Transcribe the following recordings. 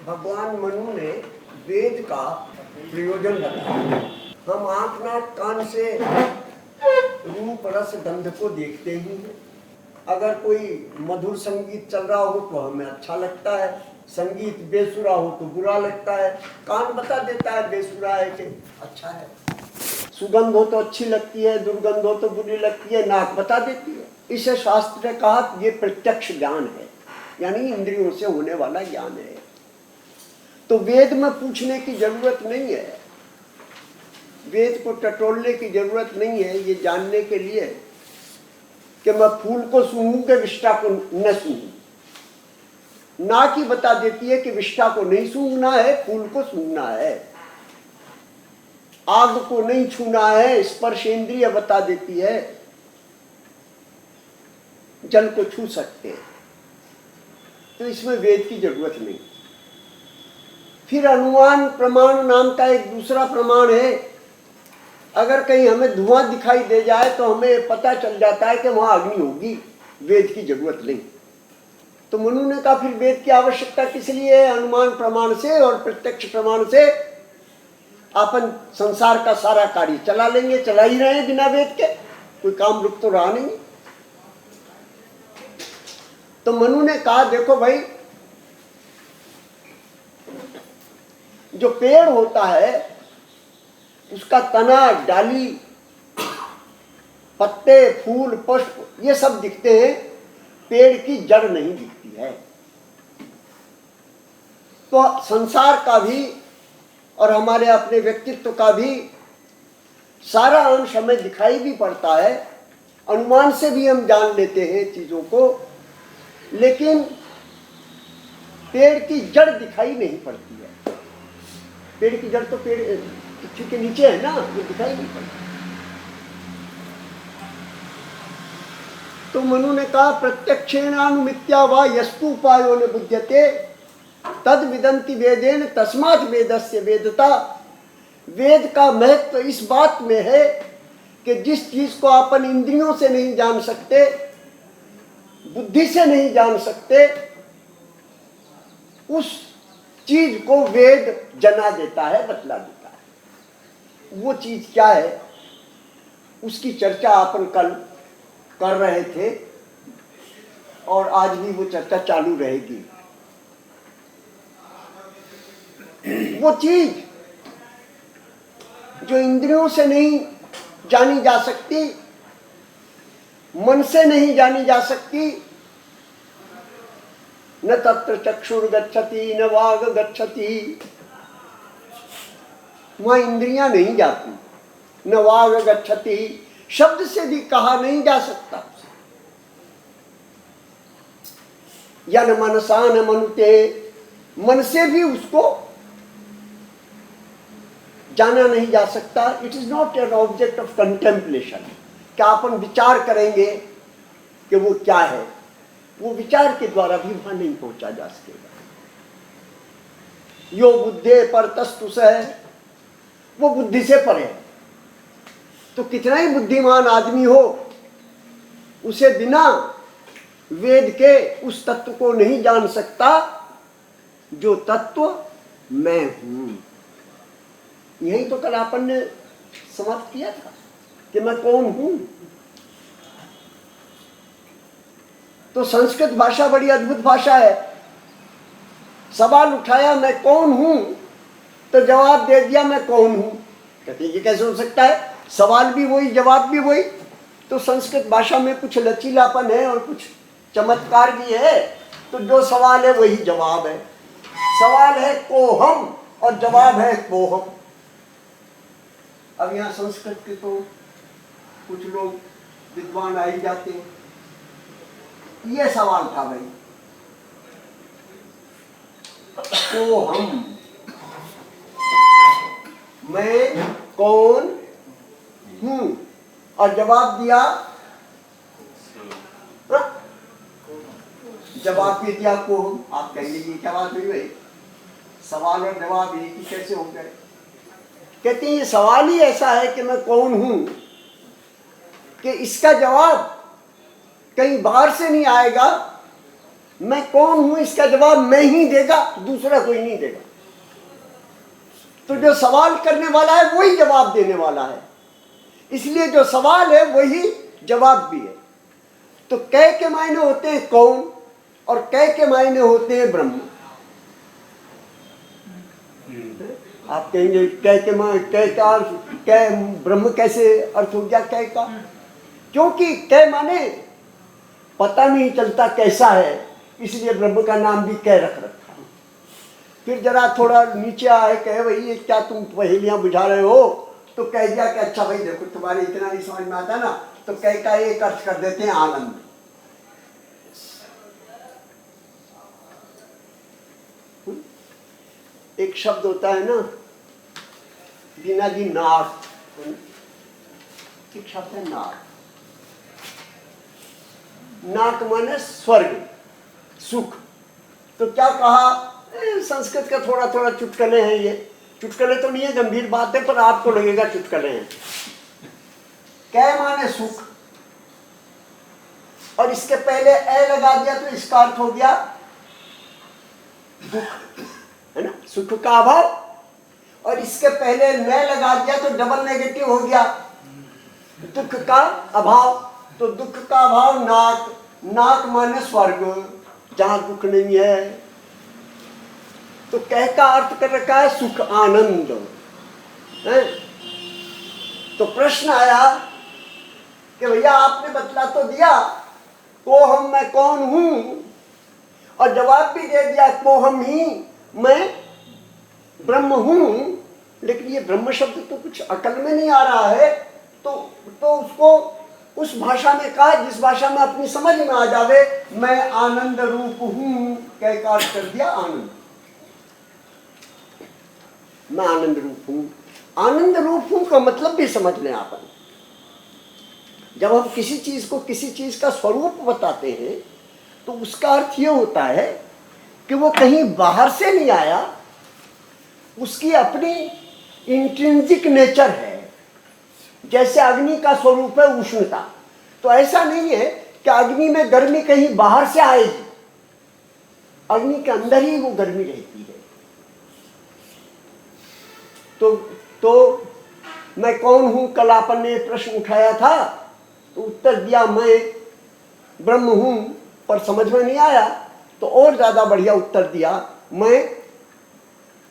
भगवान मनु ने वेद का प्रयोजन बताया। हम आंख नाक कान से रूप रस गंध को देखते ही हैं। अगर कोई मधुर संगीत चल रहा हो तो हमें अच्छा लगता है, संगीत बेसुरा हो तो बुरा लगता है। कान बता देता है बेसुरा है कि अच्छा है, सुगंध हो तो अच्छी लगती है, दुर्गंध हो तो बुरी लगती है, नाक बता देती है। इसे शास्त्र ने कहा ये प्रत्यक्ष ज्ञान है, यानी इंद्रियों से होने वाला ज्ञान है। तो वेद में पूछने की जरूरत नहीं है, वेद को टटोलने की जरूरत नहीं है ये जानने के लिए कि मैं फूल को सूंघूं कि विष्ठा को न सूंघूं। नाक ही बता देती है कि विष्ठा को नहीं सूंघना है, फूल को सूंघना है। आग को नहीं छूना है, स्पर्श इंद्रिय बता देती है। जल को छू सकते हैं, तो इसमें वेद की जरूरत नहीं। फिर अनुमान प्रमाण नाम का एक दूसरा प्रमाण है। अगर कहीं हमें धुआं दिखाई दे जाए तो हमें पता चल जाता है कि वहां अग्नि होगी, वेद की जरूरत नहीं। तो मनु ने कहा फिर वेद की आवश्यकता किस लिए है? अनुमान प्रमाण से और प्रत्यक्ष प्रमाण से अपन संसार का सारा कार्य चला लेंगे, चला ही रहे हैं बिना वेद के, कोई काम रुक तो रहा नहीं। तो मनु ने कहा देखो भाई, जो पेड़ होता है उसका तना, डाली, पत्ते, फूल, पुष्प ये सब दिखते हैं, पेड़ की जड़ नहीं दिखती है। तो संसार का भी और हमारे अपने व्यक्तित्व का भी सारा अंश हमें दिखाई भी पड़ता है, अनुमान से भी हम जान लेते हैं चीजों को, लेकिन पेड़ की जड़ दिखाई नहीं पड़ती है। पेड़ की जड़ तो पेड़ पृथ्वी के नीचे है ना, ये दिखाई नहीं पड़ती। तो मनु ने कहा प्रत्यक्षेणानुमित्या वा यस्तु उपायो न बुध्यते तद विदंति वेदेन तस्मात् वेदस्य वेदता। वेद का महत्व इस बात में है कि जिस चीज को अपन इंद्रियों से नहीं जान सकते, बुद्धि से नहीं जान सकते, उस चीज को वेद जना देता है, बतला देता है। वो चीज क्या है उसकी चर्चा अपन कल कर रहे थे और आज भी वो चर्चा चालू रहेगी। वो चीज जो इंद्रियों से नहीं जानी जा सकती, मन से नहीं जानी जा सकती, न तत्र चक्षुर गच्छति न वाग गच्छति, वहां इंद्रियां नहीं जाती, न वाग गच्छति, शब्द से भी कहा नहीं जा सकता, या न मनसा न मनुते, मन से भी उसको जाना नहीं जा सकता। It is not an object of contemplation. क्या अपन विचार करेंगे कि वो क्या है, वो विचार के द्वारा भी वहां नहीं पहुंचा जा सकेगा। यो बुद्धे पर तस्तुस है, वो बुद्धि से परे है। तो कितना ही बुद्धिमान आदमी हो, उसे बिना वेद के उस तत्व को नहीं जान सकता जो तत्व मैं हूं। यही तो कल अपन ने समाप्त किया था कि मैं कौन हूं। तो संस्कृत भाषा बड़ी अद्भुत भाषा है। सवाल उठाया मैं कौन हूं, तो जवाब दे दिया मैं कौन हूं। कहते ये कैसे हो सकता है, सवाल भी वही जवाब भी वही। तो संस्कृत भाषा में कुछ लचीलापन है और कुछ चमत्कार भी है। तो जो सवाल है वही जवाब है। सवाल है कोहम और जवाब है कोहम। अब यहाँ संस्कृत के तो कुछ लोग विद्वान आ ही जाते हैं। ये सवाल था भाई, कोहम, मैं कौन हूं, और जवाब दिया, जवाब भी दिया कोहम। आप कहेंगे ये क्या बात हुई भाई, सवाल और जवाब एक ही कैसे हो गए? कहते हैं ये सवाल ही ऐसा है कि मैं कौन हूं कि इसका जवाब कहीं बाहर से नहीं आएगा, मैं कौन हूं इसका जवाब मैं ही देगा, दूसरा कोई नहीं देगा। तो जो सवाल करने वाला है वही जवाब देने वाला है, इसलिए जो सवाल है वही जवाब भी है। तो कै के मायने होते हैं कौन, और कै के मायने होते हैं ब्रह्म। आप कहेंगे कै के मायने, कै का अर्थ, कै ब्रह्म कैसे अर्थ हो गया कै का? क्योंकि कै माने पता नहीं चलता कैसा है, इसलिए ब्रह्म का नाम भी कै रख रखा। फिर जरा थोड़ा नीचे आए, कहे भाई ये क्या तुम पहेलियां बुझा रहे हो? तो कह दिया कि अच्छा भाई देखो तुम्हारे इतना नहीं समझ में आता ना, तो कै का एक अर्थ कर देते हैं आनंद। एक शब्द होता है ना बीना जी, नाक, एक शब्द है नाक। नाक माने स्वर्ग, सुख। तो क्या कहा, संस्कृत का थोड़ा थोड़ा चुटकुले हैं, ये चुटकुले तो नहीं है, गंभीर बात है, पर आपको लगेगा चुटकुले हैं। कै माने सुख, और इसके पहले ए लगा दिया तो इसका अर्थ हो गया दुख, है ना, सुख का अभाव। और इसके पहले न लगा दिया तो डबल नेगेटिव हो गया, दुख का अभाव। तो दुख का अभाव नाक, नाक माने स्वर्ग, जहां दुख नहीं है। तो कह का अर्थ कर रखा है सुख आनंद है। तो प्रश्न आया कि भैया आपने बतला तो दिया को हम मैं कौन हूं, और जवाब भी दे दिया को हम ही मैं ब्रह्म हूं, लेकिन ये ब्रह्म शब्द तो कुछ अकल में नहीं आ रहा है। तो उसको उस भाषा में कहा जिस भाषा में अपनी समझ में आ जावे। मैं आनंद रूप हूं, कह का अर्थ कर दिया आनंद। मैं आनंद रूप हूं, आनंद रूप हूं का मतलब भी समझ लें आप। जब हम किसी चीज को किसी चीज का स्वरूप बताते हैं तो उसका अर्थ ये होता है कि वो कहीं बाहर से नहीं आया, उसकी अपनी इंट्रिंसिक नेचर है। जैसे अग्नि का स्वरूप है उष्णता, तो ऐसा नहीं है कि अग्नि में गर्मी कहीं बाहर से आएगी, अग्नि के अंदर ही वो गर्मी रहती है। तो मैं कौन हूं, कल आपन ने प्रश्न उठाया था तो उत्तर दिया मैं ब्रह्म हूं, पर समझ में नहीं आया तो और ज्यादा बढ़िया उत्तर दिया मैं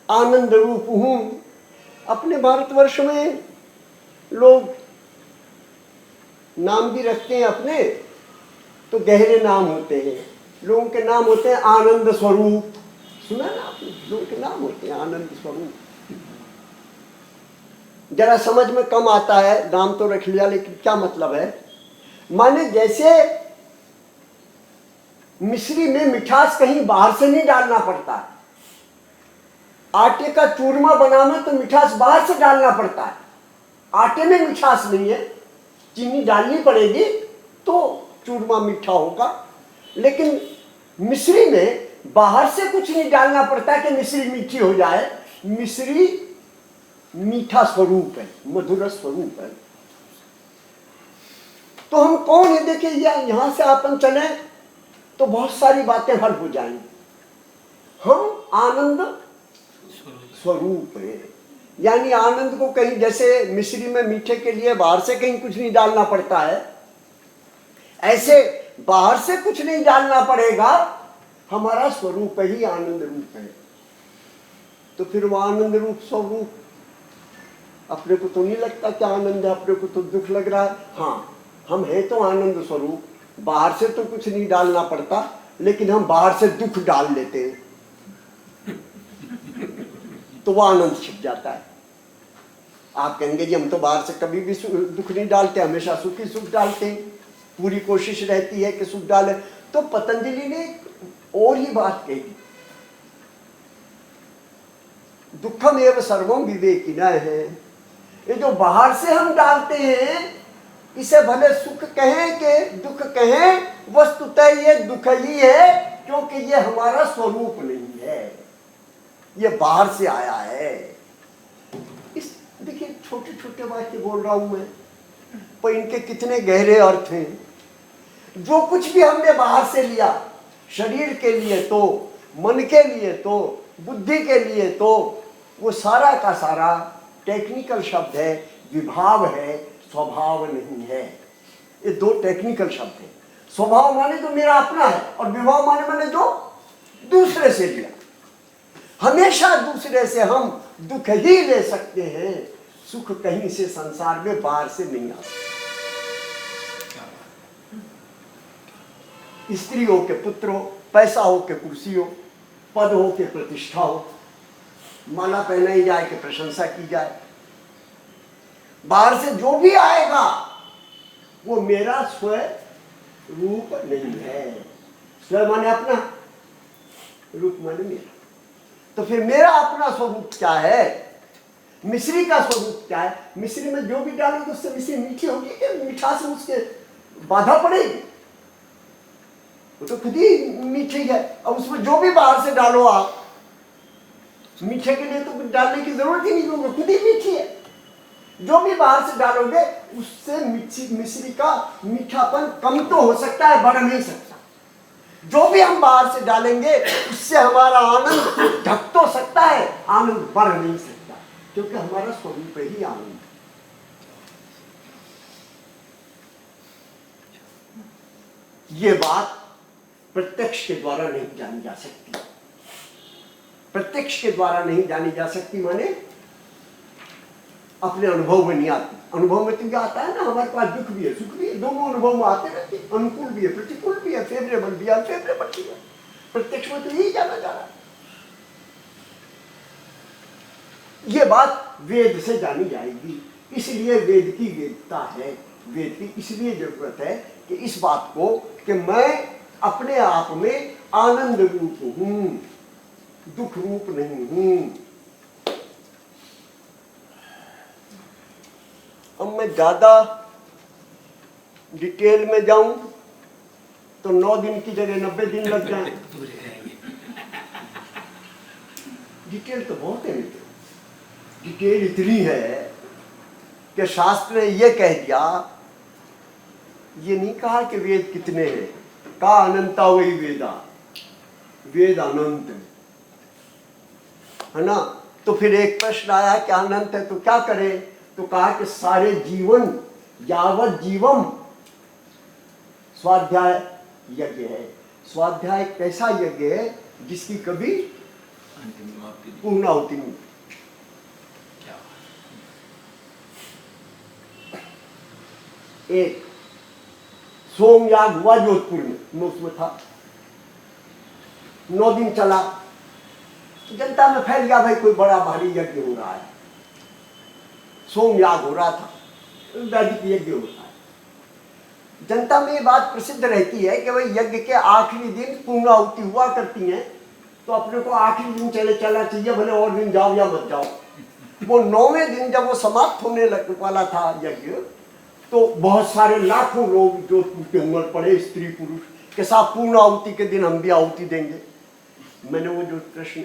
आनंद रूप हूं। अपने भारतवर्ष में लोग नाम भी रखते हैं अपने, तो गहरे नाम होते हैं। लोगों के नाम होते हैं आनंद स्वरूप, सुना ना आपने? लोगों के नाम होते हैं आनंद स्वरूप। जरा समझ में कम आता है, नाम तो रख लिया, लेकिन क्या मतलब है? माने जैसे मिश्री में मिठास कहीं बाहर से नहीं डालना पड़ता है। आटे का चूरमा बनाना तो मिठास बाहर से डालना पड़ता है। आटे में मिठास नहीं है, चीनी डालनी पड़ेगी तो चूरमा मीठा होगा। लेकिन मिश्री में बाहर से कुछ नहीं डालना पड़ता कि मिश्री मीठी हो जाए। मिश्री मीठा स्वरूप है, मधुर स्वरूप है। तो हम कौन है? देखिए यहां से अपन चले तो बहुत सारी बातें हल हो जाएंगी। हम आनंद स्वरूप है, यानी आनंद को कहीं जैसे मिश्री में मीठे के लिए बाहर से कहीं कुछ नहीं डालना पड़ता है, ऐसे बाहर से कुछ नहीं डालना पड़ेगा, हमारा स्वरूप ही आनंद रूप है। तो फिर वो आनंद रूप स्वरूप अपने को तो नहीं लगता कि आनंद है, अपने को तो दुख लग रहा है। हाँ, हम है तो आनंद स्वरूप, बाहर से तो कुछ नहीं डालना पड़ता, लेकिन हम बाहर से दुख डाल लेते हैं तो वो आनंद छिप जाता है। आप कहेंगे जी हम तो बाहर से कभी भी दुख नहीं डालते, हमेशा सुख ही सुख डालते हैं, पूरी कोशिश रहती है कि सुख डाले। तो पतंजलि ने और ही बात कही, दुखम एवं सर्वम विवेकिनः है। ये जो बाहर से हम डालते हैं इसे भले सुख कहें कि दुख कहें, वस्तुतः ये दुख ही है, क्योंकि ये हमारा स्वरूप नहीं है, ये बाहर से आया है। इस देखिए छोटे छोटे वाक्य बोल रहा हूं मैं, पर इनके कितने गहरे अर्थ हैं। जो कुछ भी हमने बाहर से लिया, शरीर के लिए तो, मन के लिए तो, बुद्धि के लिए तो वो सारा का सारा टेक्निकल शब्द है, विभाव है, स्वभाव नहीं है। ये दो टेक्निकल शब्द है। स्वभाव माने तो मेरा अपना है, और विभाव माने मैंने जो दूसरे से लिया। हमेशा दूसरे से हम दुख ही ले सकते हैं, सुख कहीं से संसार में बाहर से नहीं आ सकता। स्त्री हो के पुत्र हो, पैसा हो के कुर्सी हो, पद हो के प्रतिष्ठा हो, माला पहनाई जाए कि प्रशंसा की जाए, बाहर से जो भी आएगा वो मेरा स्वयं रूप नहीं है। स्वयं माने अपना, रूप माने मेरा। तो फिर मेरा अपना स्वरूप क्या है? मिश्री का स्वरूप क्या है? मिश्री में जो भी डालोगे उससे मिश्री मीठी होगी कि मिठास में उसके बाधा पड़ेगी? वो तो खुद ही मीठी है। अब उसमें जो भी बाहर से डालो आप, मीठे के लिए तो डालने की जरूरत ही नहीं, वो खुद ही मीठी है। जो भी बाहर से डालोगे उससे मिश्री का मीठापन कम तो हो सकता है, बढ़ नहीं सकता। जो भी हम बाहर से डालेंगे उससे हमारा आनंद ढक तो सकता है, आनंद बढ़ नहीं सकता, क्योंकि हमारा स्वरूप ही आनंद है। ये बात प्रत्यक्ष के द्वारा नहीं जानी जा सकती। प्रत्यक्ष के द्वारा नहीं जानी जा सकती माने अपने अनुभव में नहीं आती। अनुभव में तो क्या आता है ना, हमारे पास दुख भी है, सुख भी है, दोनों अनुभव में आते रहते, अनुकूल भी है, प्रतिकूल भी है, फेवरेबल भी है, अनफेवरेबल भी है। प्रत्यक्ष में तो यही जाना जा रहा है। ये बात वेद से जानी जाएगी, इसलिए वेद की वेदता है। वेद की इसलिए जरूरत है कि इस बात को कि मैं अपने आप में आनंद रूप हूं, दुख रूप नहीं हूं। अब मैं ज्यादा डिटेल में जाऊं तो 9 दिन की जगह 90 दिन लग जाए। डिटेल तो बहुत है, डिटेल इतनी है कि शास्त्र ने यह कह दिया, ये नहीं कहा कि वेद कितने हैं, कहा अनंता वही वेदा, वेद अनंत है ना। तो फिर एक प्रश्न आया कि अनंत है तो क्या करें? तो कहा कि सारे जीवन यावत जीवम स्वाध्याय यज्ञ है। स्वाध्याय कैसा यज्ञ है जिसकी कभी पूर्णाहुति नहीं। एक सोमयाग हुआ जोधपुर में, मैं उसमें था, 9 दिन चला, जनता में फैल गया भाई कोई बड़ा भारी यज्ञ हो रहा है। सोमयाग हो रहा था, वैदिक यज्ञ होता है। जनता में ये बात प्रसिद्ध रहती है कि भाई यज्ञ के आखिरी दिन पूर्णाहुति हुआ करती है, तो अपने को आखिरी दिन चला चाहिए, भले और दिन जाओ या मत जाओ। वो 9वें दिन जब वो समाप्त होने वाला था यज्ञ, तो बहुत सारे लाखों लोग जो टूटे उमड़ पड़े, स्त्री पुरुष के साथ पूर्णाहुति के दिन हम भी आहुति देंगे। मैंने वो जो कृष्ण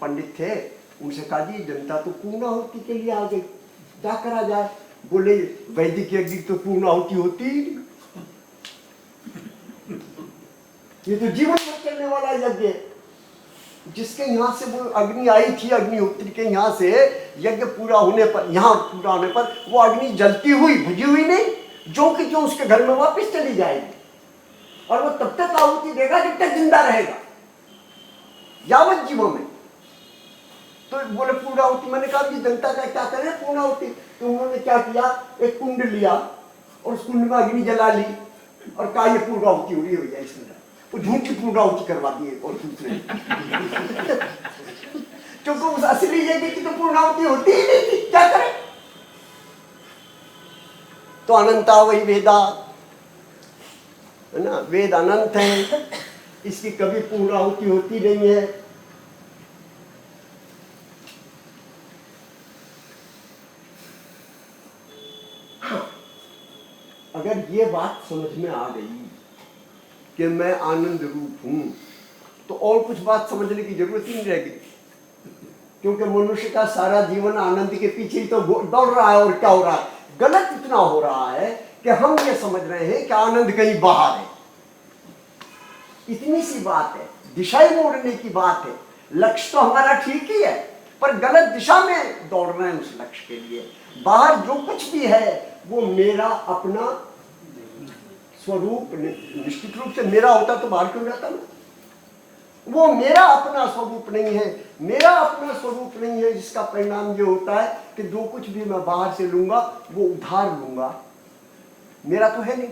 पंडित थे उनसे कहा जी जनता तो पूर्णाहुति के लिए आ गई, क्या करा जाए? बोले वैदिक यज्ञ तो पूर्णाहुति होती ही नहीं, ये तो जीवन भर चलने वाला यज्ञ है। जिसके यहाँ से वो अग्नि आई थी, अग्निहोत्री के यहाँ से यज्ञ पूरा होने पर, यहाँ पूरा होने पर वो अग्नि जलती हुई, बुझी हुई नहीं, जो कि जो उसके घर में वापस चली जाएगी, और वो तब तक आहुति देगा जब तक जिंदा रहेगा, यावत जीवन में। तो बोले पूर्णाहुति, मैंने कहा कि जनता का क्या करें पूर्णाहुति? तो उन्होंने क्या किया, एक कुंड लिया और उस कुंड में अग्नि जला ली और कहा ये पूर्णाहुति हो रही है इसमें। वो झूठी पूर्णाहुति करवा दिए और दूसरे क्योंकि उस असली यज्ञ की तो पूर्णाहुति होती ही नहीं थी, क्या करें? तो अनंता वही वेदा है ना, वेद अनंत है, इसकी कभी पूर्णाहुति होती नहीं है। अगर ये बात समझ में आ गई कि मैं आनंद रूप हूं, तो और कुछ बात समझने की जरूरत ही नहीं रहेगी, क्योंकि मनुष्य का सारा जीवन आनंद के पीछे ही तो दौड़ रहा है। और क्या हो रहा है? गलत इतना हो रहा है कि हम ये समझ रहे हैं कि आनंद कहीं बाहर है। इतनी सी बात है, दिशा ही मोड़ने की बात है। लक्ष्य तो हमारा ठीक ही है, पर गलत दिशा में दौड़ रहे हैं उस लक्ष्य के लिए। बाहर जो कुछ भी है वो मेरा अपना स्वरूप, निश्चित रूप से मेरा होता तो बाहर क्यों रहता ना। वो मेरा अपना स्वरूप नहीं है, मेरा अपना स्वरूप नहीं है, जिसका परिणाम ये होता है कि जो कुछ भी मैं बाहर से लूंगा वो उधार लूंगा, मेरा तो है नहीं।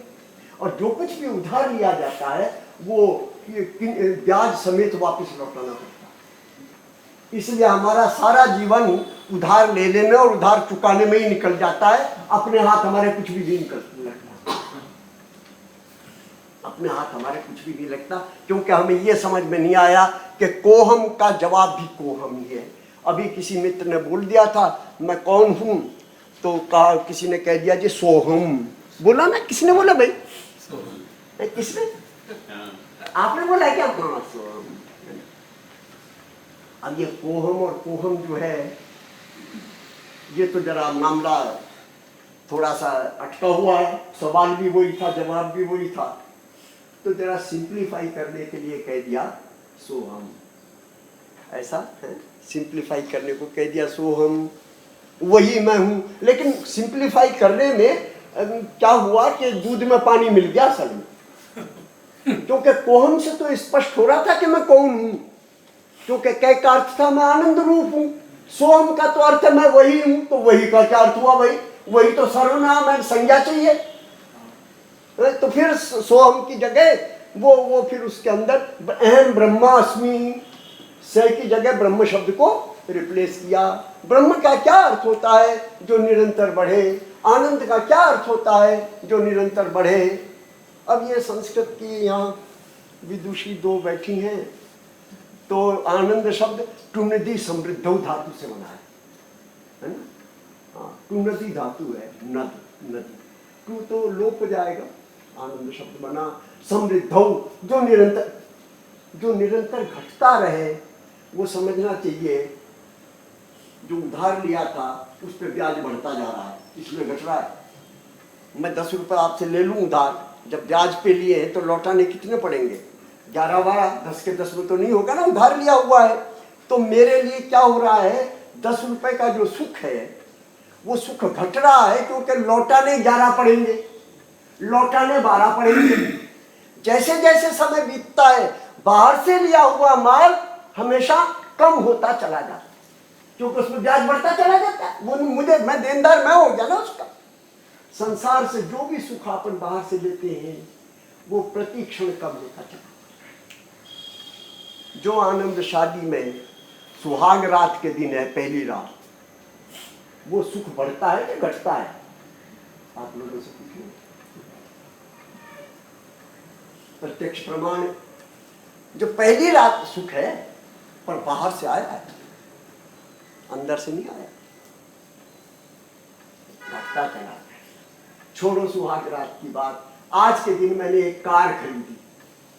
और जो कुछ भी उधार लिया जाता है वो ब्याज समेत वापस लौटाना पड़ता है। इसलिए हमारा सारा जीवन उधार लेने में और उधार चुकाने में ही निकल जाता है। अपने हाथ हमारे कुछ भी नहीं लगता, अपने हाथ हमारे कुछ भी नहीं लगता, क्योंकि हमें ये समझ में नहीं आया कि कोहम का जवाब भी कोहम ही है। अभी किसी मित्र ने बोल दिया था मैं कौन हूं, तो कहा, किसी ने कह दिया जी सोहम। बोला ना, किसने बोला भाई? किसने? आपने बोला क्या? हाँ सोहम। अब ये कोहम और कोहम जो है, ये तो जरा मामला थोड़ा सा अटका हुआ है। सवाल भी वही था, जवाब भी वही था, तो जरा सिंप्लीफाई करने के लिए कह दिया सोहम। ऐसा है, सिंप्लीफाई करने को कह दिया सोहम, वही मैं हूं। लेकिन सिंप्लीफाई करने में क्या हुआ कि दूध में पानी मिल गया असल में, क्योंकि कोहम से तो स्पष्ट हो रहा था कि मैं कौन हूं, क्योंकि कै का अर्थ था मैं आनंद रूप हूं। सोहम का तो अर्थ है मैं वही हूं, तो वही का क्या अर्थ हुआ भाई? वही तो सर्वनाम है, संज्ञा चाहिए। तो फिर सोहम की जगह वो फिर उसके अंदर अहम ब्रह्मास्मि से की जगह ब्रह्म शब्द को रिप्लेस किया। ब्रह्म का क्या अर्थ होता है? जो निरंतर बढ़े। आनंद का क्या अर्थ होता है? जो निरंतर बढ़े। अब ये संस्कृत की यहाँ विदुषी दो बैठी हैं, तो आनंद शब्द टुनदी समृद्धौ धातु से बना है ना? हाँ, टुनदी धातु है, नद, नदी। टू तो लोप हो जाएगा, आनंद शब्द बना समृद्धौ, जो निरंतर घटता रहे। वो समझना चाहिए जो उधार लिया था उस पर ब्याज बढ़ता जा रहा है, इसमें घट रहा है। मैं 10 रुपये आपसे ले लूँ उधार, जब ब्याज पे लिए हैं तो लौटाने कितने पड़ेंगे? 11 12, 10 के 10 में तो नहीं होगा ना, उधार लिया हुआ है। तो मेरे लिए क्या हो रहा है, 10 रुपये का जो सुख है वो सुख घट रहा है, क्योंकि लौटाने 11 पड़ेंगे, लौटाने 12 पड़ेंगे। जैसे जैसे समय बीतता है बाहर से लिया हुआ माल हमेशा कम होता चला जाता है, क्योंकि उसमें ब्याज बढ़ता चला जाता है। वो मैं देनदार मैं हो गया ना उसका। संसार से जो भी सुख अपन बाहर से लेते हैं वो प्रति क्षण कम होता चला। जो आनंद शादी में सुहाग रात के दिन है, पहली रात, वो सुख बढ़ता है कि घटता है? आप लोगों से पूछिए, प्रत्यक्ष प्रमाण। जो पहली रात सुख है पर बाहर से आया है, अंदर से नहीं आया, घटता चला। छोड़ो सुहाग रात की बात। आज के दिन मैंने एक कार खरीदी,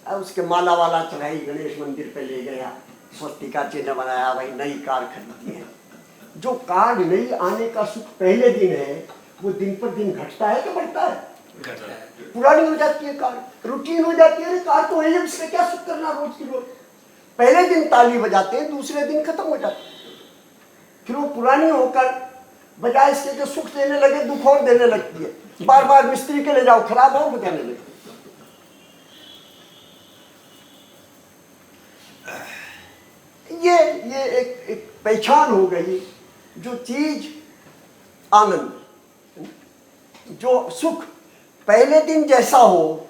उसके माला वाला चढ़ाई, गणेश मंदिर पे ले गया, स्वस्तिका चिन्ह बनाया, भाई नई कार खरीदी है। जो कार नई आने का सुख पहले दिन है वो दिन पर दिन घटता है कि बढ़ता है? पुरानी हो जाती है कार, रूटीन हो जाती है। कार तो है, इसमें क्या सुख करना रोज की रोज। पहले दिन ताली बजाते हैं, दूसरे दिन खत्म हो जाती है। फिर वो पुरानी होकर बजाय इसके जो सुख देने लगे दुख और देने लगती है। बार बार मिस्त्री के ले जाओ, खराब और बजाने लगती है। ये एक पहचान हो गई। जो चीज आनंद, जो सुख पहले दिन जैसा हो,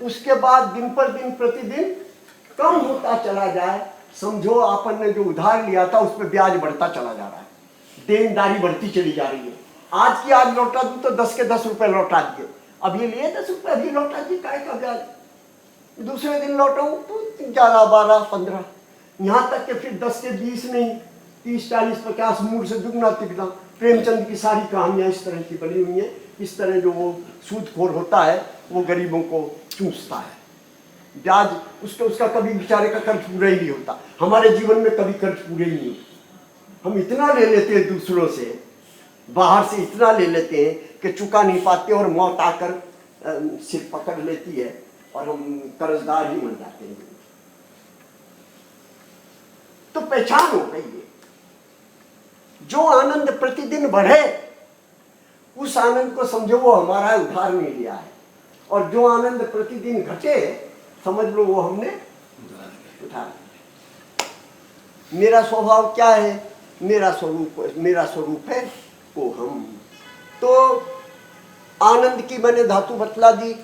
उसके बाद दिन पर दिन प्रतिदिन कम होता चला जाए। समझो आपन ने जो उधार लिया था उस पर ब्याज बढ़ता चला जा रहा है, देनदारी बढ़ती चली जा रही है। आज की आज लौटा दूं तो 10 के 10 रुपए लौटा दिए, अभी लिए 10 रुपए अभी लौटा दिए, काय का ब्याज। दूसरे दिन लौटाऊं तो 11 12 15, यहाँ तक कि फिर 10 के 20 नहीं, 30 40 50 मूड से दुगना तिगना। प्रेमचंद की सारी कहानियां इस तरह की बनी हुई हैं। इस तरह जो वो सूदखोर होता है वो गरीबों को चूसता है, ब्याज उसका कभी बेचारे का कर्ज पूरा ही नहीं होता। हमारे जीवन में कभी कर्ज पूरे ही नहीं होते। हम इतना ले लेते हैं दूसरों से, बाहर से इतना ले लेते हैं कि चुका नहीं पाते, और मौत आकर सिर पकड़ लेती है और हम कर्जदार ही बन जाते हैं। तो पहचान हो गई है। जो आनंद प्रतिदिन बढ़े उस आनंद को समझो वो हमारा उधार नहीं लिया है, और जो आनंद प्रतिदिन घटे समझ लो वो हमने उधार लिया। मेरा स्वभाव क्या है? मेरा स्वरूप है वो हम। तो आनंद की मैंने धातु बतला दी,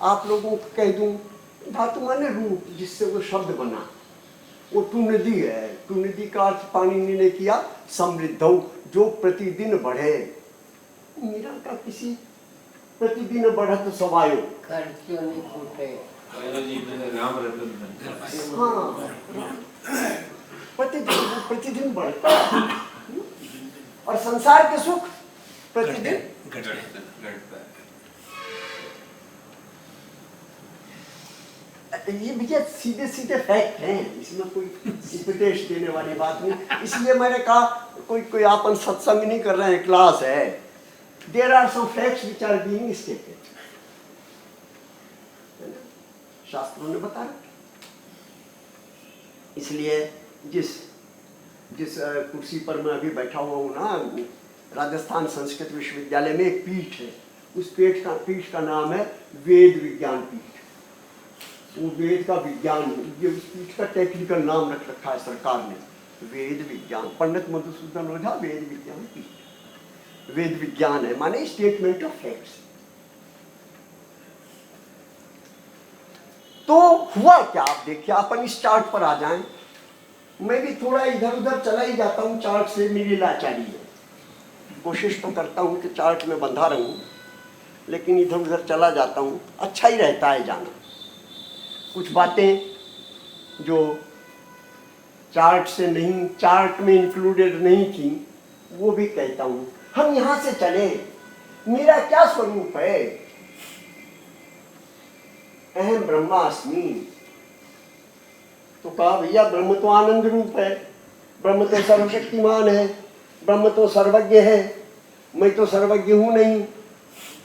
आप लोगों को कह दूं, धातु माने रूप, जिससे वो शब्द बना, वो टुनदी है। टुनदी का अर्थ पाणिनि ने किया समृद्धौ, जो प्रतिदिन बढ़े। मीरा का किसी प्रतिदिन बढ़त समायो, हाँ, प्रतिदिन बढ़ता है। और संसार के सुख प्रतिदिन घटता है। ये भैया सीधे सीधे फैक्ट हैं, इसमें कोई उपदेश देने वाली बात नहीं। इसलिए मैंने कहा कोई आपन सत्संग नहीं कर रहे हैं, क्लास है। There are some facts which are being stated, शास्त्रों ने बताया। इसलिए जिस कुर्सी पर मैं अभी बैठा हुआ हूँ ना, राजस्थान संस्कृत विश्वविद्यालय में एक पीठ है, उस पीठ का नाम है वेद विज्ञान पीठ। वो वेद का विज्ञान, ये उस पीठ का टेक्निकल नाम रख रखा है सरकार ने, वेद विज्ञान। पंडित मधुसूदन ओझा वेद विज्ञान पीठ। वेद विज्ञान है माने स्टेटमेंट ऑफ फैक्ट्स। तो हुआ क्या, आप देखिए, अपन इस चार्ट पर आ जाएं। मैं भी थोड़ा इधर उधर चला ही जाता हूँ चार्ट से, मेरी लाचारी है। कोशिश तो करता हूँ कि चार्ट में बंधा रहूँ, लेकिन इधर उधर चला जाता हूँ। अच्छा ही रहता है जाना। कुछ बातें जो चार्ट से नहीं, चार्ट में इंक्लूडेड नहीं थी, वो भी कहता हूँ। हम यहाँ से चले, मेरा क्या स्वरूप है? अहम ब्रह्मास्मि। तो कहा भैया ब्रह्म तो आनंद रूप है, ब्रह्म तो सर्वशक्तिमान है, ब्रह्म तो सर्वज्ञ है। मैं तो सर्वज्ञ हूं नहीं,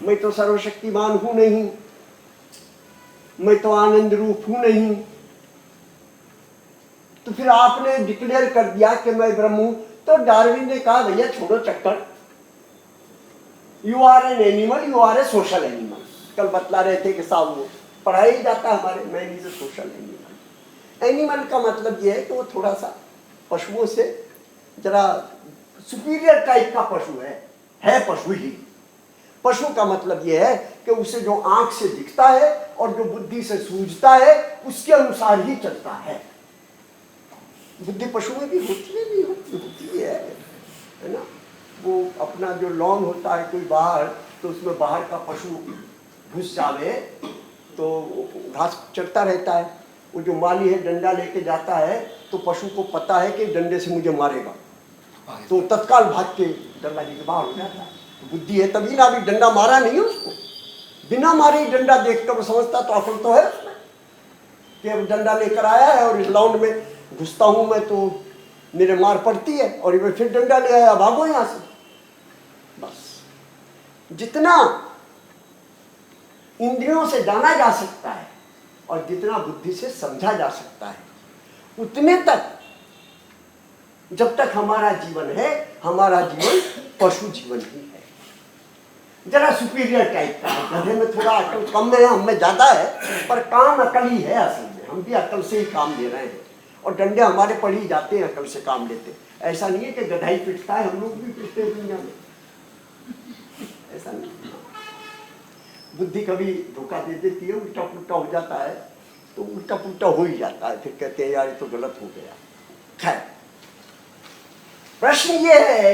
मैं तो सर्वशक्तिमान हूं नहीं, मैं तो आनंद रूप हूं नहीं। तो फिर आपने डिक्लेयर कर दिया कि मैं ब्रह्म हूं। तो डार्विन ने कहा भैया छोड़ो चक्कर, you are an animal, you are a social animal. कल बतला रहे थे कि साहब वो पढ़ाया ही जाता है हमारे, मैं is a social animal. Animal का मतलब ये है कि वो थोड़ा सा पशुओं से जरा सुपीरियर टाइप का पशु है पशु ही। पशु का मतलब यह है कि उसे जो आंख से दिखता है और जो बुद्धि से सूझता है उसके अनुसार ही चलता है। बुद्धि पशु में भी होती है ना। वो अपना जो लॉन होता है कोई बाहर, तो उसमें बाहर का पशु घुस जावे तो घास चरता रहता है। वो जो माली है डंडा लेके जाता है, तो पशु को पता है कि डंडे से मुझे मारेगा, तो तत्काल भाग के डंडा लेके बाहर हो जाता है। बुद्धि है तभी ना, अभी डंडा मारा नहीं है उसको, बिना मारे ही डंडा देखकर वो समझता तो अकल तो है उसमें कि अब डंडा लेकर आया है और इस लाउंड में घुसता हूं मैं तो मेरे मार पड़ती है, और मैं फिर डंडा ले आया, भागो यहां से। बस जितना इंद्रियों से जाना जा सकता है और जितना बुद्धि से समझा जा सकता है, उतने तक जब तक हमारा जीवन है, हमारा जीवन पशु जीवन ही है। जरा सुपीरियर टाइप का है, गधे में थोड़ा अकल कम है, हम में ज्यादा है, पर काम अकल ही है असल में। हम भी अकल से ही काम ले रहे हैं और डंडे हमारे पड़ ही जाते हैं, अकल से काम लेते। ऐसा नहीं है कि गधा ही पिटता है, हम लोग भी पिटते हैं दुनिया में, ऐसा नहीं। बुद्धि कभी धोखा दे देती है, उल्टा पुल्टा हो जाता है, तो उल्टा पुल्टा हो ही जाता है, फिर कहते हैं यार ये तो गलत हो गया। खैर, प्रश्न ये है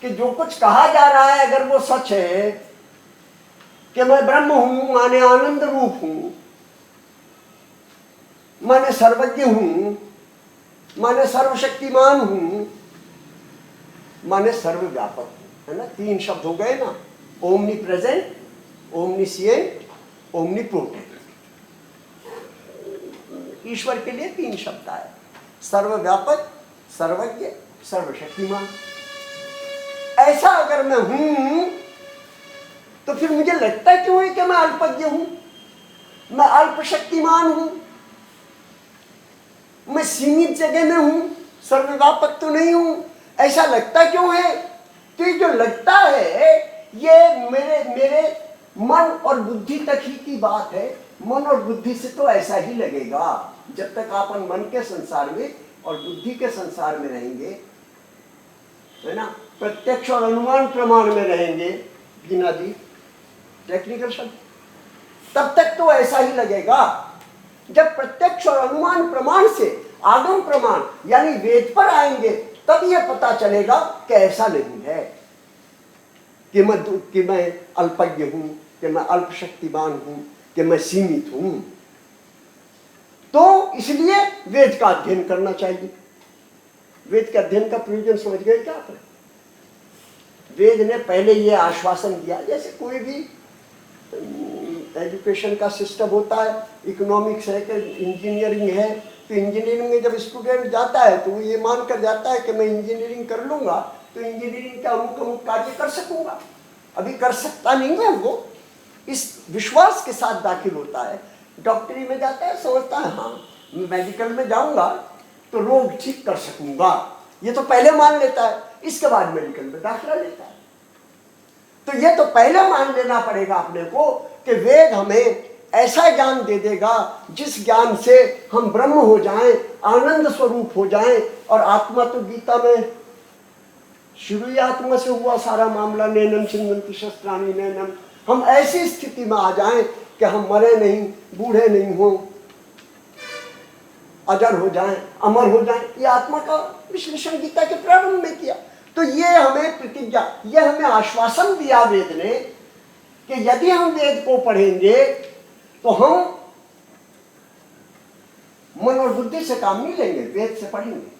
कि जो कुछ कहा जा रहा है अगर वो सच है कि मैं ब्रह्म हूं माने आनंद रूप हूं, माने सर्वज्ञ हूं, माने सर्वशक्तिमान हूं, माने सर्वव्यापक हूं, है ना। तीन शब्द हो गए ना, ओमनी प्रेजेंट, ओमनीसिएंट, ओमनीपोटेंट। ईश्वर के लिए तीन शब्द आए, सर्वव्यापक, सर्वज्ञ, सर्वशक्तिमान। ऐसा अगर मैं हूं तो फिर मुझे लगता क्यों है कि मैं अल्पज्ञ हूं, मैं अल्पशक्तिमान हूं? मैं सीमित जगह में हूं, सर्वव्यापक तो नहीं हूं। ऐसा लगता क्यों है? तो ये जो लगता है ये मेरे मन और बुद्धि तक ही की बात है। मन और बुद्धि से तो ऐसा ही लगेगा। जब तक आप मन के संसार में और बुद्धि के संसार में रहेंगे, है ना, प्रत्यक्ष और अनुमान प्रमाण में रहेंगे, गीना जी टेक्निकल शब्द, तब तक तो ऐसा ही लगेगा। जब प्रत्यक्ष और अनुमान प्रमाण से आगम प्रमाण यानी वेद पर आएंगे, तब यह पता चलेगा कि ऐसा नहीं है कि मैं अल्पज्ञ हूं, कि मैं अल्पशक्तिमान हूं, कि मैं सीमित हूं। तो इसलिए वेद का अध्ययन करना चाहिए। वेद के अध्ययन का प्रयोजन समझ गए क्या आप? वेद ने पहले ये आश्वासन दिया, जैसे कोई भी एजुकेशन का सिस्टम होता है, इकोनॉमिक्स है कि इंजीनियरिंग है, तो इंजीनियरिंग में जब स्टूडेंट जाता है तो वो ये मान कर जाता है कि मैं इंजीनियरिंग कर लूंगा तो इंजीनियरिंग का अमुक कार्य कर सकूंगा। अभी कर सकता नहीं है, वो इस विश्वास के साथ दाखिल होता है। डॉक्टरी में जाता है, सोचता है हाँ मेडिकल में जाऊंगा तो रोग ठीक कर सकूंगा, ये तो पहले मान लेता है, इसके बाद मेडिकल में दाखिला लेता है। तो ये तो पहले मान लेना पड़ेगा अपने को कि वेद हमें ऐसा ज्ञान दे देगा जिस ज्ञान से हम ब्रह्म हो जाएं, आनंद स्वरूप हो जाएं। और आत्मा तो गीता में शुरू ही आत्मा से हुआ सारा मामला, नैनम छिन्दन्ति शस्त्राणि नैनम। हम ऐसी स्थिति में आ जाएं कि हम मरे नहीं, बूढ़े नहीं हो, अजर हो जाएं, अमर हो जाएं। ये आत्मा का विश्लेषण गीता के प्रारंभ में किया। तो ये हमें प्रतिज्ञा, ये हमें आश्वासन दिया वेद ने कि यदि हम वेद को पढ़ेंगे तो हम मन और बुद्धि से काम नहीं लेंगे, वेद से पढ़ेंगे।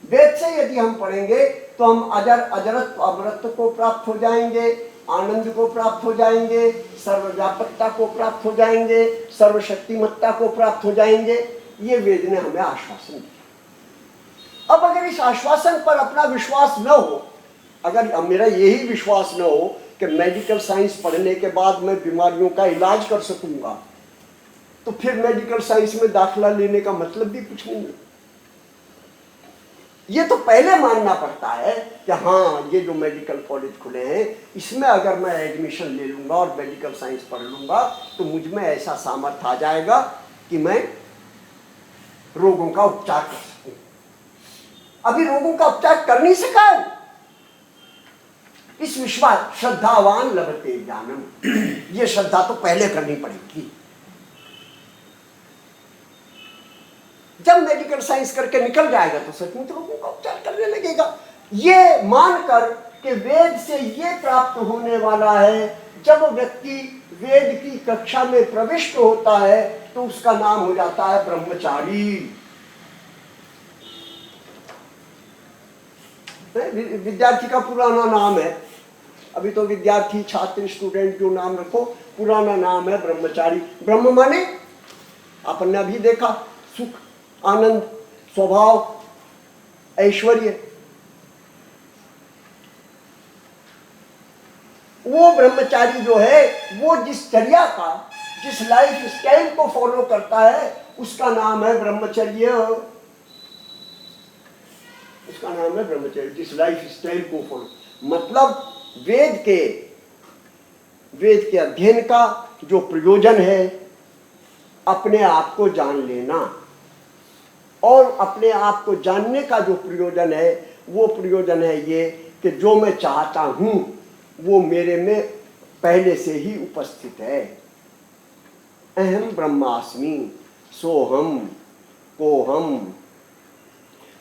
वेद से यदि हम पढ़ेंगे तो हम अजरत्व अमरत्व को प्राप्त हो जाएंगे, आनंद को प्राप्त हो जाएंगे, सर्वव्यापकता को प्राप्त हो जाएंगे, सर्वशक्तिमत्ता को प्राप्त हो जाएंगे। ये वेद ने हमें आश्वासन दिया। अब अगर इस आश्वासन पर अपना विश्वास न हो, अगर मेरा यही विश्वास न हो कि मेडिकल साइंस पढ़ने के बाद मैं बीमारियों का इलाज कर सकूंगा, तो फिर मेडिकल साइंस में दाखिला लेने का मतलब भी कुछ नहीं है। ये तो पहले मानना पड़ता है कि हाँ ये जो मेडिकल कॉलेज खुले हैं इसमें अगर मैं एडमिशन ले लूंगा और मेडिकल साइंस पढ़ लूंगा तो मुझ में ऐसा सामर्थ्य आ जाएगा कि मैं रोगों का उपचार कर सकूं। अभी रोगों का उपचार कर नहीं सका है। इस विश्वास श्रद्धावान लभते ज्ञानम, ये श्रद्धा तो पहले करनी पड़ेगी। जब मेडिकल साइंस करके निकल जाएगा तो सचमुच रोगों का उपचार करने लगेगा। ये मानकर कि वेद से ये प्राप्त होने वाला है। जब व्यक्ति वेद की कक्षा में प्रविष्ट होता है तो उसका नाम हो जाता है ब्रह्मचारी। विद्यार्थी का पुराना नाम है, अभी तो विद्यार्थी छात्र स्टूडेंट जो नाम रखो, पुराना नाम है ब्रह्मचारी। ब्रह्म माने अपन ने अभी देखा, सुख, आनंद, स्वभाव, ऐश्वर्य। वो ब्रह्मचारी जो है वो जिस चर्या का, जिस लाइफ स्टाइल को फॉलो करता है उसका नाम है ब्रह्मचर्य। उसका नाम है ब्रह्मचर्य, जिस लाइफ स्टाइल को फॉलो, मतलब वेद के अध्ययन का जो प्रयोजन है अपने आप को जान लेना, और अपने आप को जानने का जो प्रयोजन है वो प्रयोजन है ये कि जो मैं चाहता हूं वो मेरे में पहले से ही उपस्थित है। अहम ब्रह्मास्मि सोहम कोहम,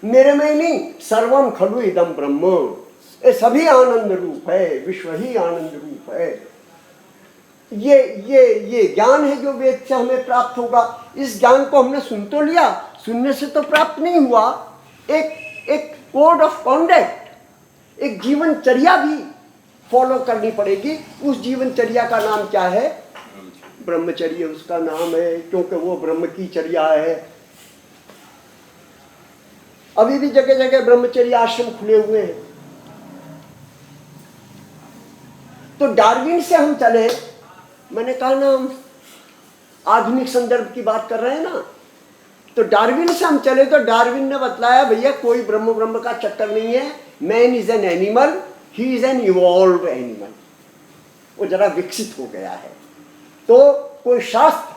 मेरे में नहीं, सर्वम खलु इदम ब्रह्म, ये सभी आनंद रूप है, विश्व ही आनंद रूप है। ये ज्ञान है जो वेद से हमें प्राप्त होगा। इस ज्ञान को हमने सुन तो लिया, सुनने से तो प्राप्त नहीं हुआ, एक कोड ऑफ कॉन्डक्ट, एक जीवनचर्या भी फॉलो करनी पड़ेगी। उस जीवनचर्या का नाम क्या है? ब्रह्मचर्य उसका नाम है, क्योंकि वो ब्रह्म की चर्या है। अभी भी जगह जगह ब्रह्मचर्य आश्रम खुले हुए हैं। तो डार्विन से हम चले, मैंने कहा ना हम आधुनिक संदर्भ की बात कर रहे हैं ना, तो डार्विन से हम चले तो डार्विन ने बतलाया भैया कोई ब्रह्म ब्रह्म का चक्कर नहीं है, man is an animal, he is an evolve animal, वो जरा विकसित हो गया है। तो कोई शास्त्र,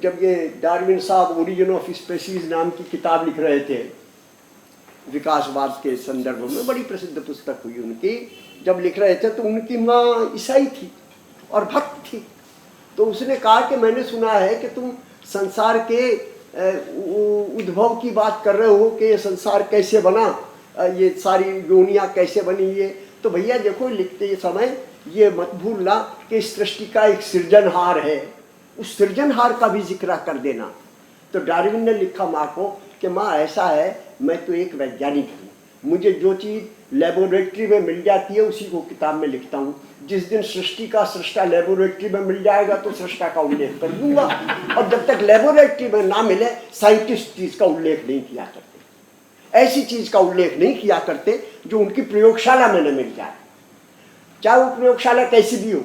जब ये डार्विन साहब ओरिजिन ऑफ स्पेसीज नाम की किताब लिख रहे थे विकासवाद के संदर्भ में, बड़ी प्रसिद्ध पुस्तक हुई उनकी, जब लिख रहे थे तो उनकी माँ ईसाई थी और भक्त थी। तो उसने कहा कि मैंने सुना है कि तुम संसार के उद्भव की बात कर रहे हो कि ये संसार कैसे बना, ये सारी योनियाँ कैसे बनी। ये तो भैया देखो लिखते समय ये मत भूलना कि इस सृष्टि का एक सृजनहार है, उस सृजनहार का भी जिक्र कर देना। तो डार्विन ने लिखा माँ को कि माँ ऐसा है, मैं तो एक वैज्ञानिक हूँ, मुझे जो चीज़ लेबोरेटरी में मिल जाती है उसी को किताब में लिखता हूँ। जिस दिन सृष्टि का सृष्टा लेबोरेटरी में मिल जाएगा तो सृष्टा का उल्लेख कर दूंगा, और जब तक लेबोरेटरी में ना मिले साइंटिस्ट चीज़ का उल्लेख नहीं किया करते, ऐसी चीज़ का उल्लेख नहीं किया करते जो उनकी प्रयोगशाला में न मिल जाए, चाहे वो प्रयोगशाला कैसी भी हो।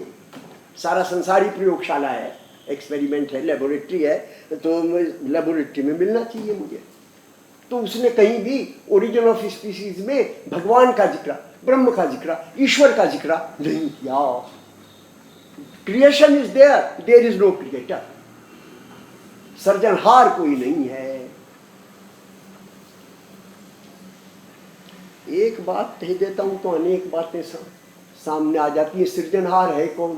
सारा संसार ही प्रयोगशाला है, एक्सपेरिमेंट है, लेबोरेटरी है, तो लेबोरेटरी में मिलना चाहिए मुझे। तो उसने कहीं भी ओरिजिन ऑफ स्पीसीज में भगवान का जिक्र, ब्रह्म का जिक्र, ईश्वर का जिक्र नहीं किया। Creation is there, there is no creator, सृजनहार कोई नहीं है। एक बात कह देता हूं तो अनेक बातें सामने आ जाती है। सृजनहार है कौन?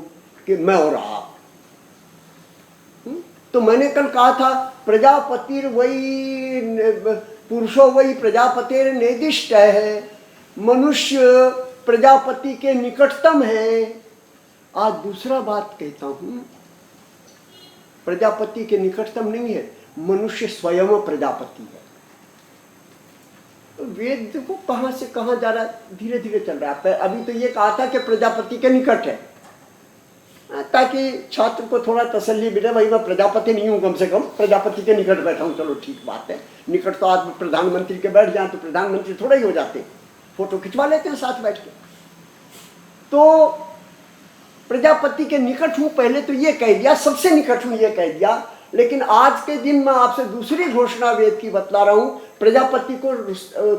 कि मैं और आप। तो मैंने कल कहा था प्रजापतिर वही पुरुषो वही प्रजापतिर निर्दिष्ट है, मनुष्य प्रजापति के निकटतम है। आज दूसरा बात कहता हूं, प्रजापति के निकटतम नहीं है, मनुष्य स्वयं प्रजापति है। तो वेद देखो कहां से कहां जा रहा, धीरे धीरे चल रहा है। अभी तो ये कहा था कि प्रजापति के निकट है, ताकि छात्र को थोड़ा तसल्ली मिले, भाई मैं प्रजापति नहीं हूं, कम से कम प्रजापति के निकट बैठा हूं। चलो ठीक बात है, निकट तो आज प्रधानमंत्री के बैठ जाए तो प्रधानमंत्री थोड़ा ही हो जाते, फोटो खिंचवा लेते हैं साथ बैठ के। तो प्रजापति के निकट हूं पहले तो ये कह दिया, सबसे निकट हूं ये कह दिया। लेकिन आज के दिन मैं आपसे दूसरी घोषणा वेद की बतला रहा हूं, प्रजापति को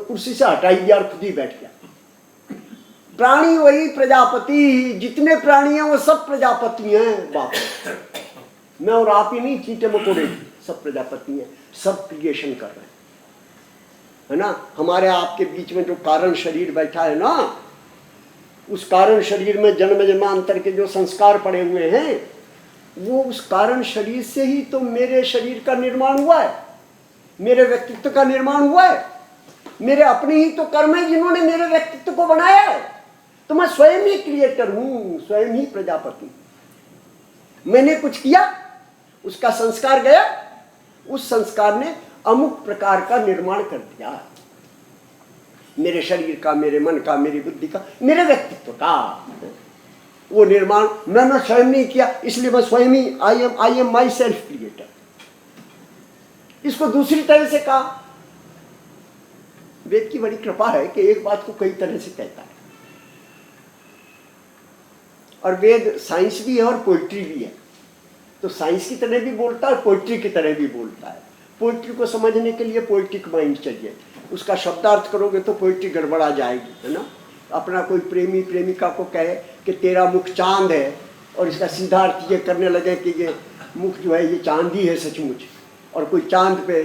कुर्सी से हटाई दिया और खुद ही बैठ गया। प्राणी वही प्रजापति, जितने प्राणी हैं वो सब प्रजापति हैं। बाप मैं और आप ही नहीं, चींटे मकोड़े सब प्रजापति हैं, सब क्रिएशन कर रहे हैं, है ना। हमारे आपके बीच में जो कारण शरीर बैठा है ना, उस कारण शरीर में जन्म जन्मांतर के जो संस्कार पड़े हुए हैं, वो उस कारण शरीर से ही तो मेरे शरीर का निर्माण हुआ है, मेरे व्यक्तित्व का निर्माण हुआ है। मेरे अपने ही तो कर्म है जिन्होंने मेरे व्यक्तित्व को बनाया है। तो मैं स्वयं ही क्रिएटर हूं, स्वयं ही प्रजापति। मैंने कुछ किया, उसका संस्कार गया, उस संस्कार ने अमुक प्रकार का निर्माण कर दिया, मेरे शरीर का, मेरे मन का, मेरी बुद्धि का, मेरे व्यक्तित्व का। वो निर्माण मैंने स्वयं नहीं किया, इसलिए मैं स्वयं ही I am myself creator. इसको दूसरी तरह से कहा, वेद की बड़ी कृपा है कि एक बात को कई तरह से कहता है। और वेद साइंस भी है और पोइट्री भी है, तो साइंस की तरह भी बोलता है और पोइट्री की तरह भी बोलता है। पोइट्री को समझने के लिए पोइट्रिक माइंड चाहिए, उसका शब्दार्थ करोगे तो पोइट्री गड़बड़ा जाएगी, है ना। अपना कोई प्रेमी प्रेमिका को कहे कि तेरा मुख चांद है, और इसका सीधा अर्थ ये करने लगे कि ये मुख जो है ये चांदी है सचमुच, और कोई चांद पे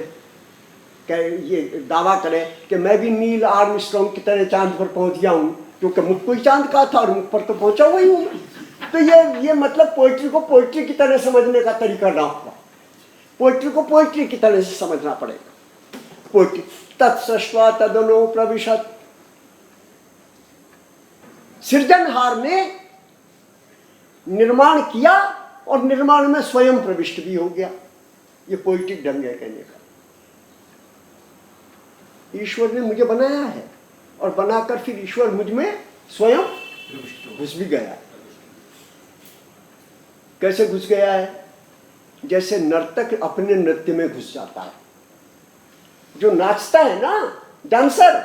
ये दावा करे कि मैं भी नील आर्मस्ट्रॉन्ग की तरह चांद पर पहुंच गया हूँ, क्योंकि मुख को ही चांद का था और मुख पर तो पहुंचा हुआ ही हूँ। तो ये मतलब पोइट्री को पोइट्री की तरह समझने का तरीका ना होगा, पोइट्री को पोइट्री की तरह से समझना पड़ेगा। पोइट्री तत्सृष्ट्वा तदनो प्रविशत, सृजनहार ने निर्माण किया और निर्माण में स्वयं प्रविष्ट भी हो गया। ये पोइट्रिक ढंग है कहने का। ईश्वर ने मुझे बनाया है और बनाकर फिर ईश्वर मुझ में स्वयं घुस भी गया। कैसे घुस गया है? जैसे नर्तक अपने नृत्य में घुस जाता है। जो नाचता है ना, डांसर,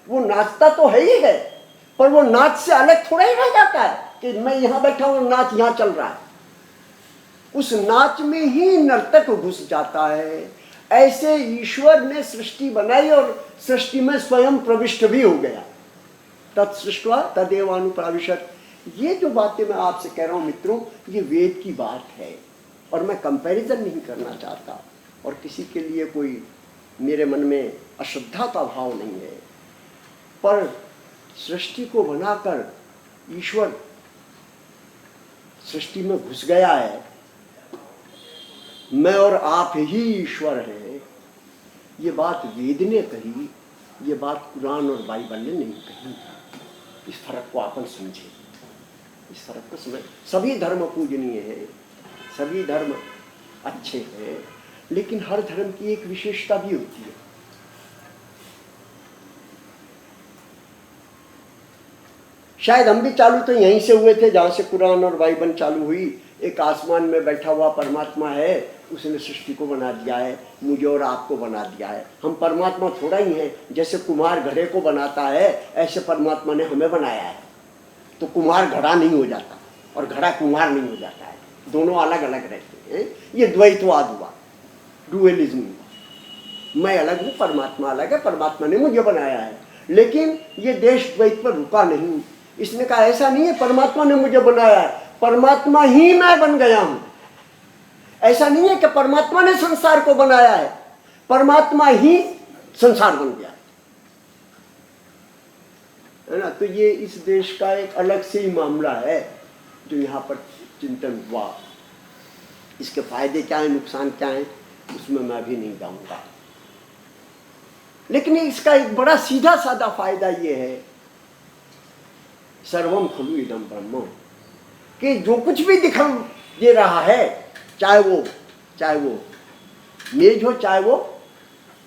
वो नाचता तो है ही है, पर वो नाच से अलग थोड़ा ही रह जाता है कि मैं यहां बैठा हूं, नाच यहां चल रहा है। उस नाच में ही नर्तक घुस जाता है। ऐसे ईश्वर ने सृष्टि बनाई और सृष्टि में स्वयं प्रविष्ट भी हो गया। तत्सृष्ट्वा तदेवानुप्राविशत्। ये जो बातें मैं आपसे कह रहा हूं मित्रों, ये वेद की बात है और मैं कंपैरिजन नहीं करना चाहता और किसी के लिए कोई मेरे मन में अश्रद्धा का भाव नहीं है। पर सृष्टि को बनाकर ईश्वर सृष्टि में घुस गया है, मैं और आप ही ईश्वर हैं, ये बात वेद ने कही, ये बात कुरान और बाइबल ने नहीं कही। इस फर्क को अपन समझे, इस फर्क को समझ। सभी धर्म पूजनीय है, सभी धर्म अच्छे हैं, लेकिन हर धर्म की एक विशेषता भी होती है। शायद हम भी चालू तो यहीं से हुए थे जहां से कुरान और बाइबल चालू हुई। एक आसमान में बैठा हुआ परमात्मा है, उसने सृष्टि को बना दिया है, मुझे और आपको बना दिया है। हम परमात्मा थोड़ा ही हैं, जैसे कुम्हार घड़े को बनाता है ऐसे परमात्मा ने हमें बनाया है। तो कुम्हार घड़ा नहीं हो जाता और घड़ा कुम्हार नहीं हो जाता है, दोनों अलग अलग रहते हैं। ये द्वैतवाद हुआ, डुअलिज्म हुआ। मैं अलग हूँ, परमात्मा अलग है, परमात्मा ने मुझे बनाया है। लेकिन ये देश द्वैत पर रुका नहीं। इसने कहा ऐसा नहीं है परमात्मा ने मुझे बनाया है, परमात्मा ही मैं बन गया हूं। ऐसा नहीं है कि परमात्मा ने संसार को बनाया है, परमात्मा ही संसार बन गया है ना। तो ये इस देश का एक अलग से ही मामला है जो यहाँ पर चिंतन हुआ। इसके फायदे क्या है, नुकसान क्या है, उसमें मैं भी नहीं जाऊंगा। लेकिन इसका एक बड़ा सीधा साधा फायदा ये है, सर्वम खलु इदं ब्रह्म, कि जो कुछ भी दिखाई दे रहा है, चाहे वो मेज हो, चाहे वो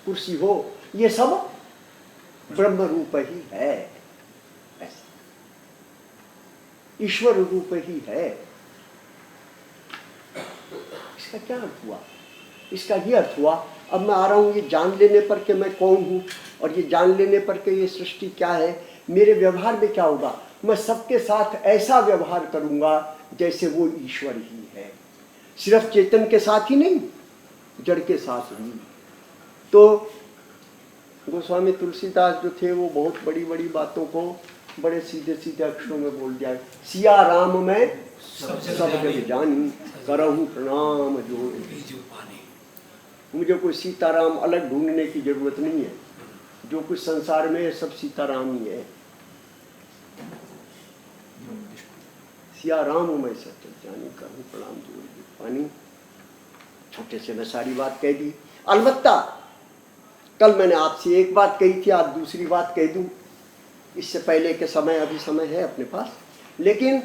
कुर्सी हो, ये सब ब्रह्म रूप ही है, ऐसा ईश्वर रूप ही है। इसका क्या अर्थ हुआ? इसका ये अर्थ हुआ, अब मैं आ रहा हूं ये जान लेने पर कि मैं कौन हूं और ये जान लेने पर कि ये सृष्टि क्या है, मेरे व्यवहार में क्या होगा। मैं सबके साथ ऐसा व्यवहार करूंगा जैसे वो ईश्वर ही है, सिर्फ चेतन के साथ ही नहीं, जड़ के साथ भी। तो गोस्वामी तुलसीदास जो थे वो बहुत बड़ी बड़ी बातों को बड़े सीधे सीधे अक्षरों में बोल दिया। सिया राम में सब जग जानी, करहूं प्रणाम जो। मुझे कोई सीताराम अलग ढूंढने की जरूरत नहीं है, जो कुछ संसार में है सब सीताराम ही है। सिया राम में सब जग जानी, करहूं प्रणाम जो पानी। छोटे से मैं सारी बात कह दी। अलबत्ता कल मैंने आपसे एक बात कही थी, आज दूसरी बात कह दूं। इससे पहले के समय, अभी समय है अपने पास, लेकिन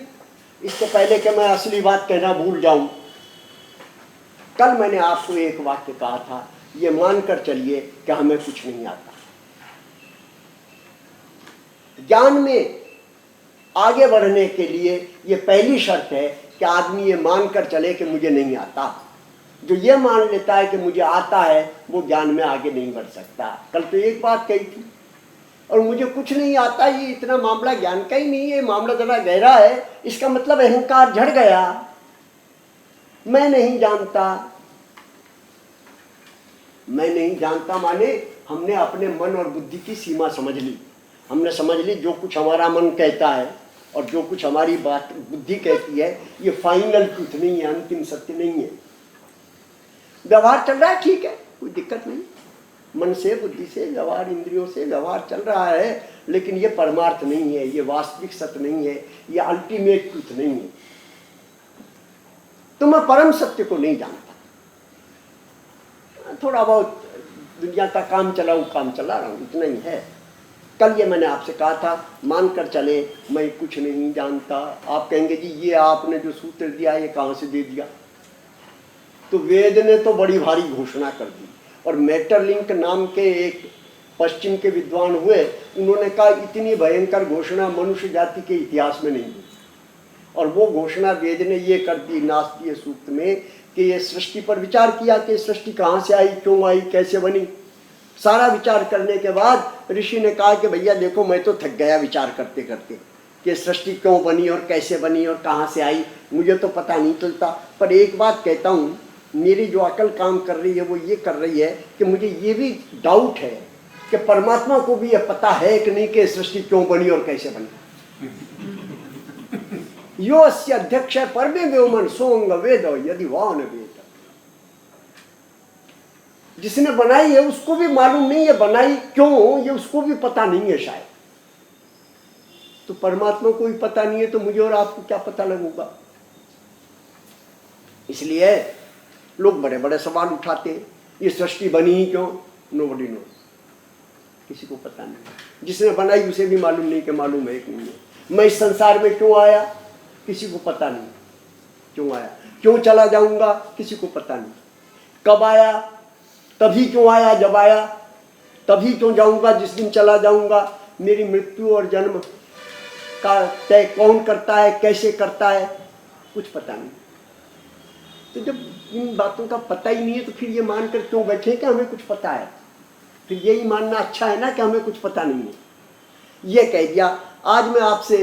इससे पहले कि मैं असली बात कहना भूल जाऊं, कल मैंने आपको एक वाक्य कहा था, ये मानकर चलिए कि हमें कुछ नहीं आता। ज्ञान में आगे बढ़ने के लिए ये पहली शर्त है कि आदमी ये मानकर चले कि मुझे नहीं आता। जो ये मान लेता है कि मुझे आता है वो ज्ञान में आगे नहीं बढ़ सकता। कल तो एक बात कही थी, और मुझे कुछ नहीं आता, ये इतना मामला ज्ञान का ही नहीं है, मामला जरा गहरा है। इसका मतलब अहंकार झड़ गया, मैं नहीं जानता। मैं नहीं जानता माने हमने अपने मन और बुद्धि की सीमा समझ ली। हमने समझ ली जो कुछ हमारा मन कहता है और जो कुछ हमारी बात बुद्धि कहती है ये फाइनल ट्रूथ नहीं है, अंतिम सत्य नहीं है। व्यवहार चल रहा है, ठीक है, कोई दिक्कत नहीं, मन से बुद्धि से व्यवहार, इंद्रियों से व्यवहार चल रहा है, लेकिन ये परमार्थ नहीं है, ये वास्तविक सत्य नहीं है, ये अल्टीमेट ट्रूथ नहीं है। तो मैं परम सत्य को नहीं जानता। थोड़ा बहुत दुनिया का काम चला रहा हूँ, इतना ही है। कल ये मैंने आपसे कहा था, मानकर चले मैं कुछ नहीं जानता। आप कहेंगे जी ये आपने जो सूत्र दिया ये कहाँ से दे दिया? तो वेद ने तो बड़ी भारी घोषणा कर दी, और मेटरलिंक नाम के एक पश्चिम के विद्वान हुए, उन्होंने कहा इतनी भयंकर घोषणा मनुष्य जाति के इतिहास में नहीं हुई। और वो घोषणा वेद ने ये कर दी नास्तीय सूक्त में कि ये सृष्टि पर विचार किया कि सृष्टि कहाँ से आई, क्यों आई, कैसे बनी। सारा विचार करने के बाद ऋषि ने कहा कि भैया देखो मैं तो थक गया विचार करते करते, कि सृष्टि क्यों बनी और कैसे बनी और कहाँ से आई, मुझे तो पता नहीं चलता। पर एक बात कहता हूँ, मेरी जो अकल काम कर रही है वो ये कर रही है कि मुझे ये भी डाउट है कि परमात्मा को भी ये पता है कि नहीं कि सृष्टि क्यों बनी और कैसे बनी। यो अस्य अध्यक्ष परमे व्योमन सोंग वेद यदि वान वेद। जिसने बनाई है उसको भी मालूम नहीं है बनाई क्यों, ये उसको भी पता नहीं है शायद। तो परमात्मा को भी पता नहीं है तो मुझे और आपको क्या पता लगेगा। इसलिए लोग बड़े बड़े सवाल उठाते हैं, ये सृष्टि बनी ही क्यों, नोबडी नो, किसी को पता नहीं। जिसने बनाई उसे भी मालूम नहीं कि मालूम है कि नहीं है। मैं इस संसार में क्यों आया, किसी को पता नहीं क्यों आया। क्यों चला जाऊंगा, किसी को पता नहीं। कब आया, तभी क्यों आया, जब आया तभी क्यों जाऊंगा, जिस दिन चला जाऊंगा। मेरी मृत्यु और जन्म का तय कौन करता है, कैसे करता है, कुछ पता नहीं। तो जब इन बातों का पता ही नहीं है तो फिर ये मानकर क्यों बैठे कि हमें कुछ पता है। फिर यही मानना अच्छा है ना कि हमें कुछ पता नहीं है। ये कह दिया। आज मैं आपसे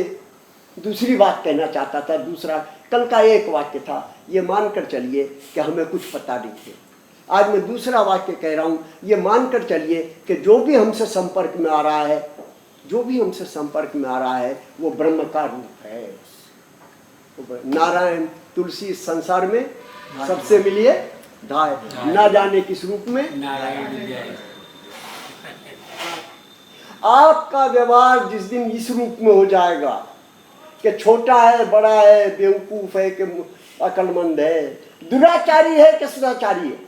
दूसरी बात कहना चाहता था। दूसरा, कल का एक वाक्य था, ये मानकर चलिए कि हमें कुछ पता नहीं है। आज मैं दूसरा वाक्य कह रहा हूँ, ये मानकर चलिए कि जो भी हमसे संपर्क में आ रहा है, जो भी हमसे संपर्क में आ रहा है वो ब्रह्म का रूप है। नारायण तुलसी संसार में सबसे मिलिए धाय, ना जाने किस रूप में नारायण। आपका व्यवहार जिस दिन इस रूप में हो जाएगा कि छोटा है, बड़ा है, बेवकूफ है कि अकलमंद है, दुराचारी है कि सदाचारी है,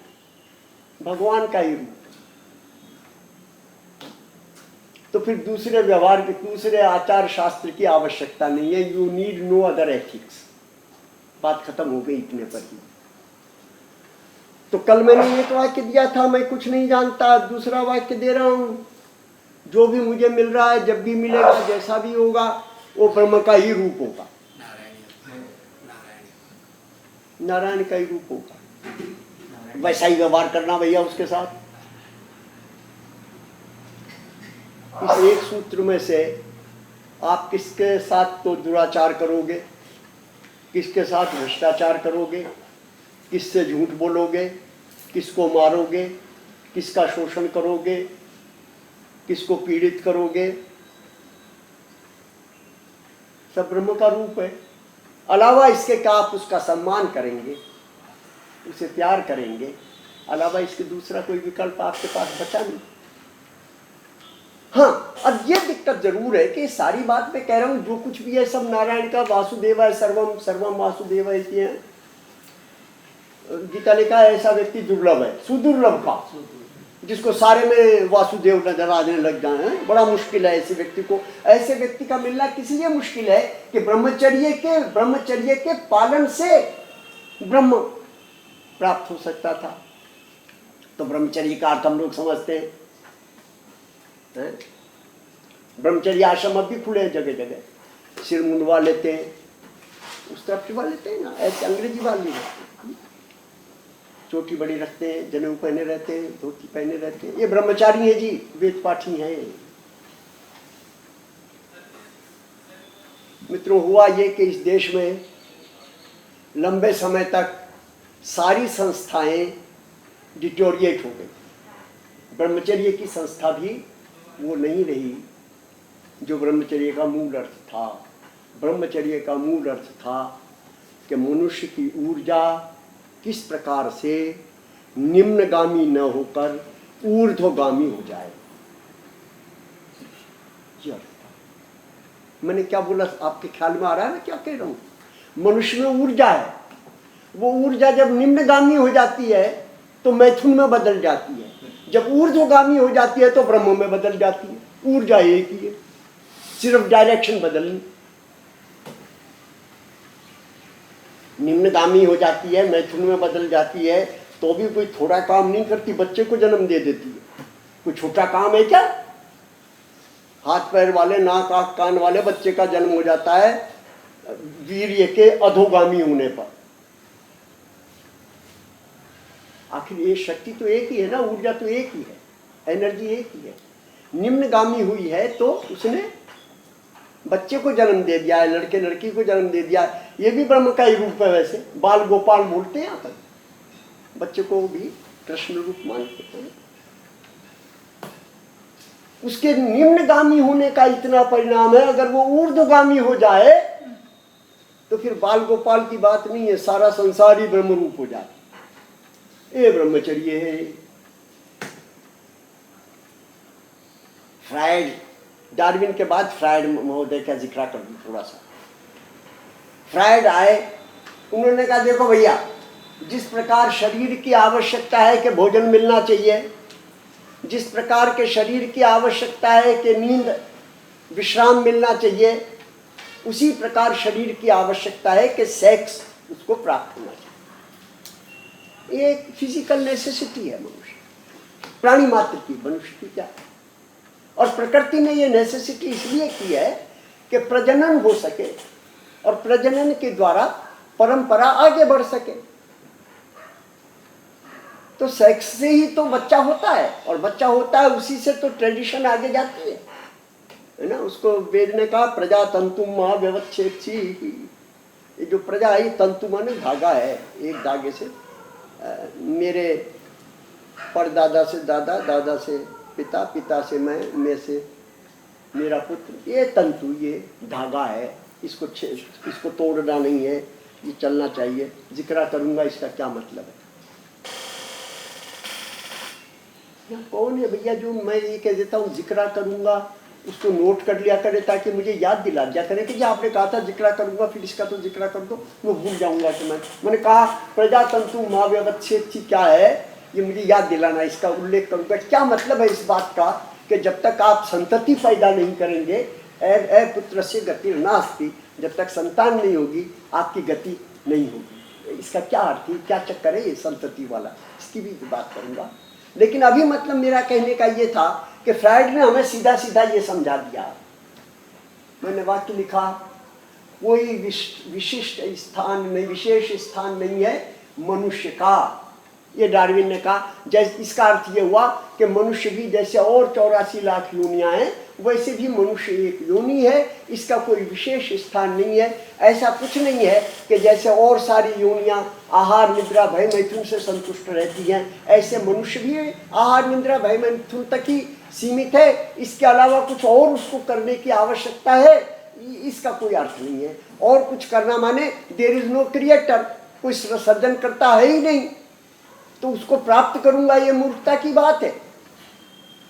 भगवान का ही रूप। तो फिर दूसरे व्यवहार के, दूसरे आचार शास्त्र की आवश्यकता नहीं है। You need no other ethics. बात खत्म हो गई इतने पर ही। तो कल मैंने एक वाक्य दिया था, मैं कुछ नहीं जानता। दूसरा वाक्य दे रहा हूं, जो भी मुझे मिल रहा है, जब भी मिलेगा, जैसा भी होगा, वो ब्रह्म का ही रूप होगा, नारायण का ही रूप होगा। वैसा ही व्यवहार करना भैया उसके साथ। इस एक सूत्र में से आप किसके साथ तो दुराचार करोगे, किसके साथ भ्रष्टाचार करोगे, किससे झूठ बोलोगे, किसको मारोगे, किसका शोषण करोगे, किसको पीड़ित करोगे, सब ब्रह्म का रूप है। अलावा इसके क्या आप उसका सम्मान करेंगे, उसे प्यार करेंगे, अलावा इसके दूसरा कोई विकल्प आपके पास बचा नहीं। हाँ, अब ये दिक्कत जरूर है कि सारी बात मैं कह रहा हूं, जो कुछ भी है सब नारायण का। वासुदेवाय सर्वम सर्वम वासुदेवाय है। गीता लिखा है ऐसा व्यक्ति दुर्लभ है, सुदुर्लभ का, जिसको सारे में वासुदेव नजर आने लग जाए। बड़ा मुश्किल है ऐसे व्यक्ति को। ऐसे व्यक्ति का मिलना किस लिए मुश्किल है कि ब्रह्मचर्य के पालन से ब्रह्म प्राप्त हो सकता था। तो ब्रह्मचर्य का अर्थ हम लोग समझते हैं। ब्रह्मचर्य आश्रम अब भी खुले हैं जगह जगह। सिर मुंडवा लेते हैं, उस तरफ सिवा लेते हैं ना, ऐसे अंग्रेजी वाले नहीं रखते, चोटी बड़ी रखते हैं, जनेऊ पहने रहते हैं, धोती पहने रहते हैं। ये ब्रह्मचारी है जी, वेद पाठी है। मित्रों, हुआ ये कि इस देश में लंबे समय तक सारी संस्थाएं डिटोरिएट हो गई। ब्रह्मचर्य की संस्था भी वो नहीं रही जो ब्रह्मचर्य का मूल अर्थ था। ब्रह्मचर्य का मूल अर्थ था कि मनुष्य की ऊर्जा किस प्रकार से निम्नगामी न होकर ऊर्ध्वगामी हो जाए। ये अर्थ था। मैंने क्या बोला, आपके ख्याल में आ रहा है मैं क्या कह रहा हूं? मनुष्य में ऊर्जा है, वो ऊर्जा जब निम्नगामी हो जाती है तो मैथुन में बदल जाती है, जब ऊर्ध्वगामी हो जाती है तो ब्रह्म में बदल जाती है। ऊर्जा एक ही है, सिर्फ डायरेक्शन बदलनी। निम्नगामी हो जाती है, मैथुन में बदल जाती है, तो भी कोई थोड़ा काम नहीं करती, बच्चे को जन्म दे देती है। कोई छोटा काम है क्या? हाथ पैर वाले, नाक आँख कान वाले बच्चे का जन्म हो जाता है वीर्य के अधोगामी होने पर। आखिर ये शक्ति तो एक ही है ना, ऊर्जा तो एक ही है, एनर्जी एक ही है। निम्नगामी हुई है तो उसने बच्चे को जन्म दे दिया है, लड़के लड़की को जन्म दे दिया है, ये भी ब्रह्म का ही रूप है। वैसे बाल गोपाल बोलते हैं यहाँ पर, बच्चे को भी कृष्ण रूप मानते हैं। उसके निम्नगामी होने का इतना परिणाम है, अगर वो ऊर्ध्वगामी हो जाए तो फिर बाल गोपाल की बात नहीं है, सारा संसार ही ब्रह्म रूप हो जाए। ये ब्रह्मचर्य है। फ्रायड, डार्विन के बाद फ्रायड महोदय का जिक्र कर दूं थोड़ा सा। फ्रायड आए, उन्होंने कहा देखो भैया, जिस प्रकार शरीर की आवश्यकता है कि भोजन मिलना चाहिए, जिस प्रकार के शरीर की आवश्यकता है कि नींद विश्राम मिलना चाहिए, उसी प्रकार शरीर की आवश्यकता है कि सेक्स उसको प्राप्त होना चाहिए। ये एक फिजिकल नेसेसिटी है मनुष्य, प्राणी मात्र की, मनुष्य की क्या। और प्रकृति ने ये नेसेसिटी इसलिए की है कि प्रजनन हो सके और प्रजनन के द्वारा परंपरा आगे बढ़ सके। तो सेक्स से ही तो बच्चा होता है, और बच्चा होता है उसी से तो ट्रेडिशन आगे जाती है ना। उसको वेद ने कहा प्रजा तंतु मां व्यवच्छेदी। ये जो प्रजा है, तंतु माने धागा है, एक धागे से मेरे परदादा से दादा, दादा से पिता, पिता से मैं से मेरा पुत्र, ये तंतु, ये धागा है, इसको तोड़ना नहीं है, ये चलना चाहिए। जिक्र करूंगा इसका क्या मतलब है? कौन है भैया जो मैं ये कह देता हूँ जिक्र करूंगा, उसको नोट कर लिया करे ताकि मुझे याद दिला दिया करे कि आपने कहा था जिक्र करूंगा, फिर इसका तो जिक्र कर दो, मैं भूल जाऊंगा कि मैंने कहा प्रजातंतु मां व्यवच्छेदी क्या है, ये मुझे याद दिलाना, इसका उल्लेख करूंगा। क्या मतलब है इस बात का कि जब तक आप संतति पैदा नहीं करेंगे, ए पुत्र से गति नास्ति, जब तक संतान नहीं होगी आपकी गति नहीं होगी। इसका क्या अर्थ है, क्या चक्कर है ये संतति वाला, इसकी भी बात करूंगा। लेकिन अभी मतलब मेरा कहने का ये था कि फ्रायड ने हमें सीधा सीधा ये समझा दिया। मैंने वाक्य लिखा, कोई विशिष्ट स्थान नहीं, विशेष स्थान नहीं है मनुष्य का। ये डार्विन ने कहा। जैसे इसका अर्थ ये हुआ कि मनुष्य भी जैसे और 84 लाख योनियां हैं, वैसे भी मनुष्य एक योनि है, इसका कोई विशेष स्थान नहीं है। ऐसा कुछ नहीं है कि जैसे और सारी योनियां आहार निद्रा भय मैथुन से संतुष्ट रहती हैं, ऐसे मनुष्य भी आहार निद्रा भय मैथुन तक ही सीमित है, इसके अलावा कुछ और उसको करने की आवश्यकता है, इसका कोई अर्थ नहीं है। और कुछ करना माने देयर इज नो क्रिएटर, कोई सृजन करता है ही नहीं, तो उसको प्राप्त करूंगा, ये मूर्खता की बात है।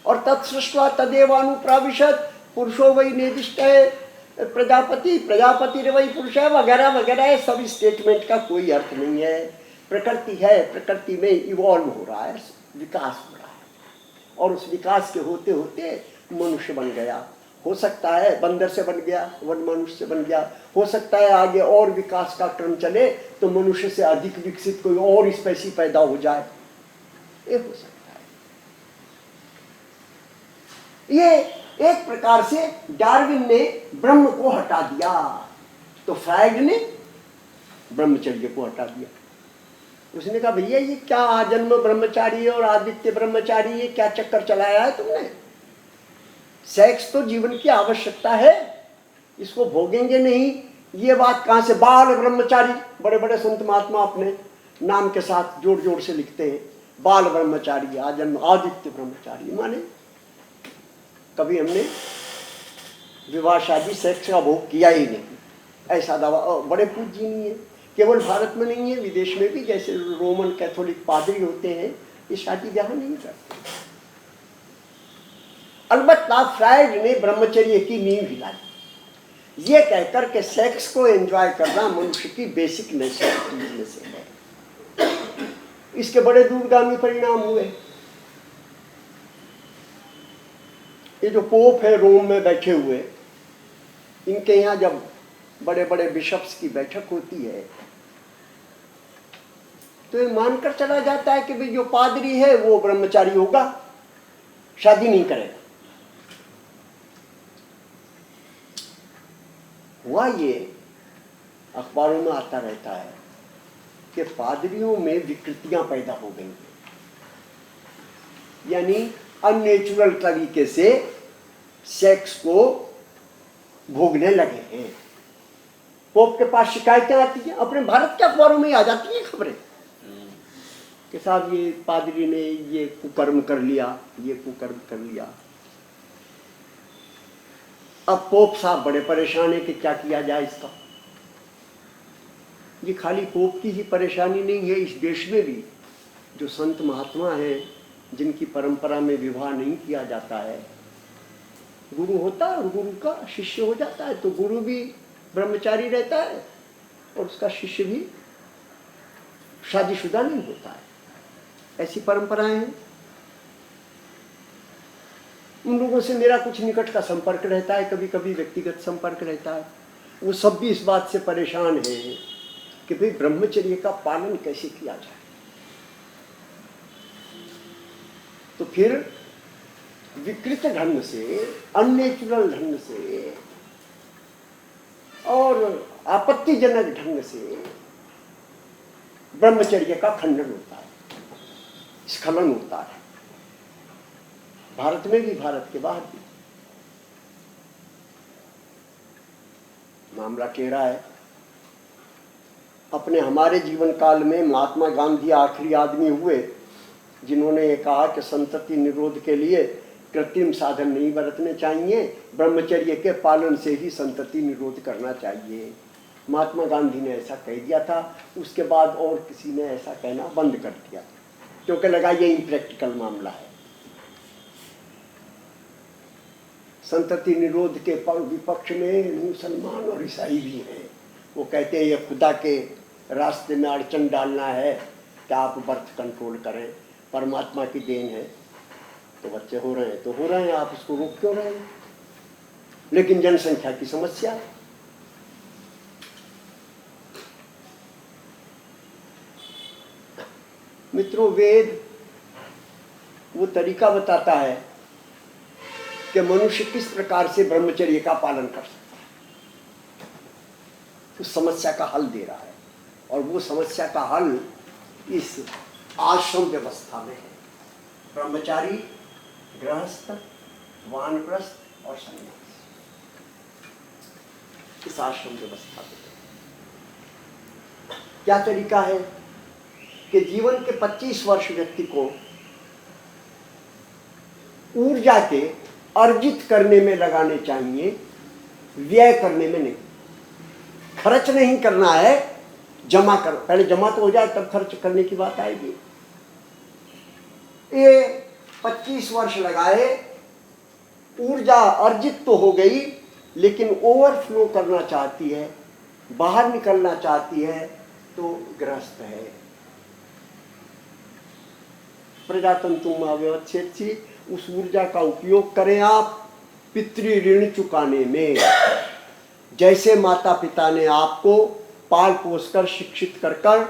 और तत्सृष्ट्वा तदेवानुप्राविशत पुरुषो वही निर्दिष्ट है प्रजापति, प्रजापति रे वही पुरुष है, वगैरह वगैरह। सब स्टेटमेंट का कोई अर्थ नहीं है। प्रकृति है, प्रकृति में इवॉल्व हो रहा है, विकास हो रहा है, और उस विकास के होते होते मनुष्य बन गया। हो सकता है बंदर से बन गया, वन मनुष्य से बन गया, हो सकता है आगे और विकास का क्रम चले तो मनुष्य से अधिक विकसित कोई और स्पेसी पैदा हो जाए, ये हो सकता है। ये एक प्रकार से डार्विन ने ब्रह्म को हटा दिया, तो फ्रायड ने ब्रह्मचर्य को हटा दिया। उसने कहा भैया ये क्या आजन्म ब्रह्मचारी और आदित्य ब्रह्मचारी, ये क्या चक्कर चलाया है तुमने? सेक्स तो जीवन की आवश्यकता है, इसको भोगेंगे नहीं, ये बात कहां से? बाल ब्रह्मचारी, बड़े बड़े संत महात्मा अपने नाम के साथ जोड़ जोड़ से लिखते हैं, बाल ब्रह्मचारी, आजन्म आदित्य ब्रह्मचारी। माने कभी हमने विवाह शादी सेक्स का भोग किया ही नहीं, ऐसा दावा बड़े पूजनीय है। केवल भारत में नहीं है, विदेश में भी, जैसे रोमन कैथोलिक पादरी होते हैं, ये शादी ब्याह नहीं करते। अलबत्ता फ्रायड ने ब्रह्मचर्य की नींव हिलाई, ये कहकर के सेक्स को एंजॉय करना मनुष्य की बेसिक नेसेसिटीज में से है। इसके बड़े दूरगामी परिणाम हुए। ये जो पोप है रोम में बैठे हुए, इनके यहाँ जब बड़े बड़े बिशप्स की बैठक होती है तो ये मानकर चला जाता है कि भाई जो पादरी है वो ब्रह्मचारी होगा, शादी नहीं करेगा। हुआ ये, अखबारों में आता रहता है कि पादरियों में विकृतियां पैदा हो गई, यानी अननेचुरल तरीके से सेक्स को भोगने लगे हैं। पोप के पास शिकायतें आती हैं, अपने भारत के अखबारों में आ जाती हैं खबरें कि साहब ये पादरी ने ये कुकर्म कर लिया, ये कुकर्म कर लिया। अब पोप साहब बड़े परेशान है कि क्या किया जाए इसका। ये खाली पोप की ही परेशानी नहीं है, इस देश में भी जो संत महात्मा हैं जिनकी परंपरा में विवाह नहीं किया जाता है, गुरु होता है और गुरु का शिष्य हो जाता है, तो गुरु भी ब्रह्मचारी रहता है और उसका शिष्य भी शादीशुदा नहीं होता है। ऐसी परंपराएं हैं। उन लोगों से मेरा कुछ निकट का संपर्क रहता है, कभी कभी व्यक्तिगत संपर्क रहता है। वो सब भी इस बात से परेशान हैं कि भाई ब्रह्मचर्य का पालन कैसे किया जाए। तो फिर विकृत ढंग से, अननेचुरल ढंग से और आपत्तिजनक ढंग से ब्रह्मचर्य का खंडन होता है, स्खलन होता है, भारत में भी, भारत के बाहर भी। मामला कह रहा है, अपने हमारे जीवन काल में महात्मा गांधी आखिरी आदमी हुए जिन्होंने ये कहा कि संतति निरोध के लिए कृत्रिम साधन नहीं बरतने चाहिए, ब्रह्मचर्य के पालन से ही संतति निरोध करना चाहिए। महात्मा गांधी ने ऐसा कह दिया था, उसके बाद और किसी ने ऐसा कहना बंद कर दिया क्योंकि लगा ये इम्प्रैक्टिकल मामला है। संतति निरोध के विपक्ष में मुसलमान और ईसाई भी हैं। वो कहते हैं ये खुदा के रास्ते में अड़चन डालना है कि आप बर्थ कंट्रोल करें, परमात्मा की देन है, तो बच्चे हो रहे हैं तो हो रहे हैं, आप उसको रोक क्यों रहे हैं। लेकिन जनसंख्या की समस्या है। मित्रों, वेद वो तरीका बताता है कि मनुष्य किस प्रकार से ब्रह्मचर्य का पालन कर सकता है, उस समस्या का हल दे रहा है। और वो समस्या का हल इस आश्रम व्यवस्था में है। ब्रह्मचारी, गृहस्थ, वानप्रस्थ और सन्यासी, इस आश्रम व्यवस्था में क्या तरीका है कि जीवन के 25 वर्ष व्यक्ति को ऊर्जा के अर्जित करने में लगाने चाहिए, व्यय करने में नहीं। खर्च नहीं करना है, जमा कर, पहले जमा तो हो जाए तब खर्च करने की बात आएगी। ये 25 वर्ष लगाए, ऊर्जा अर्जित तो हो गई लेकिन ओवरफ्लो करना चाहती है, बाहर निकलना चाहती है, तो गृहस्थ है। प्रजातंतु व्यवच्छेद, उस ऊर्जा का उपयोग करें आप पितृ ऋण चुकाने में। जैसे माता पिता ने आपको पाल पोस कर, शिक्षित कर कर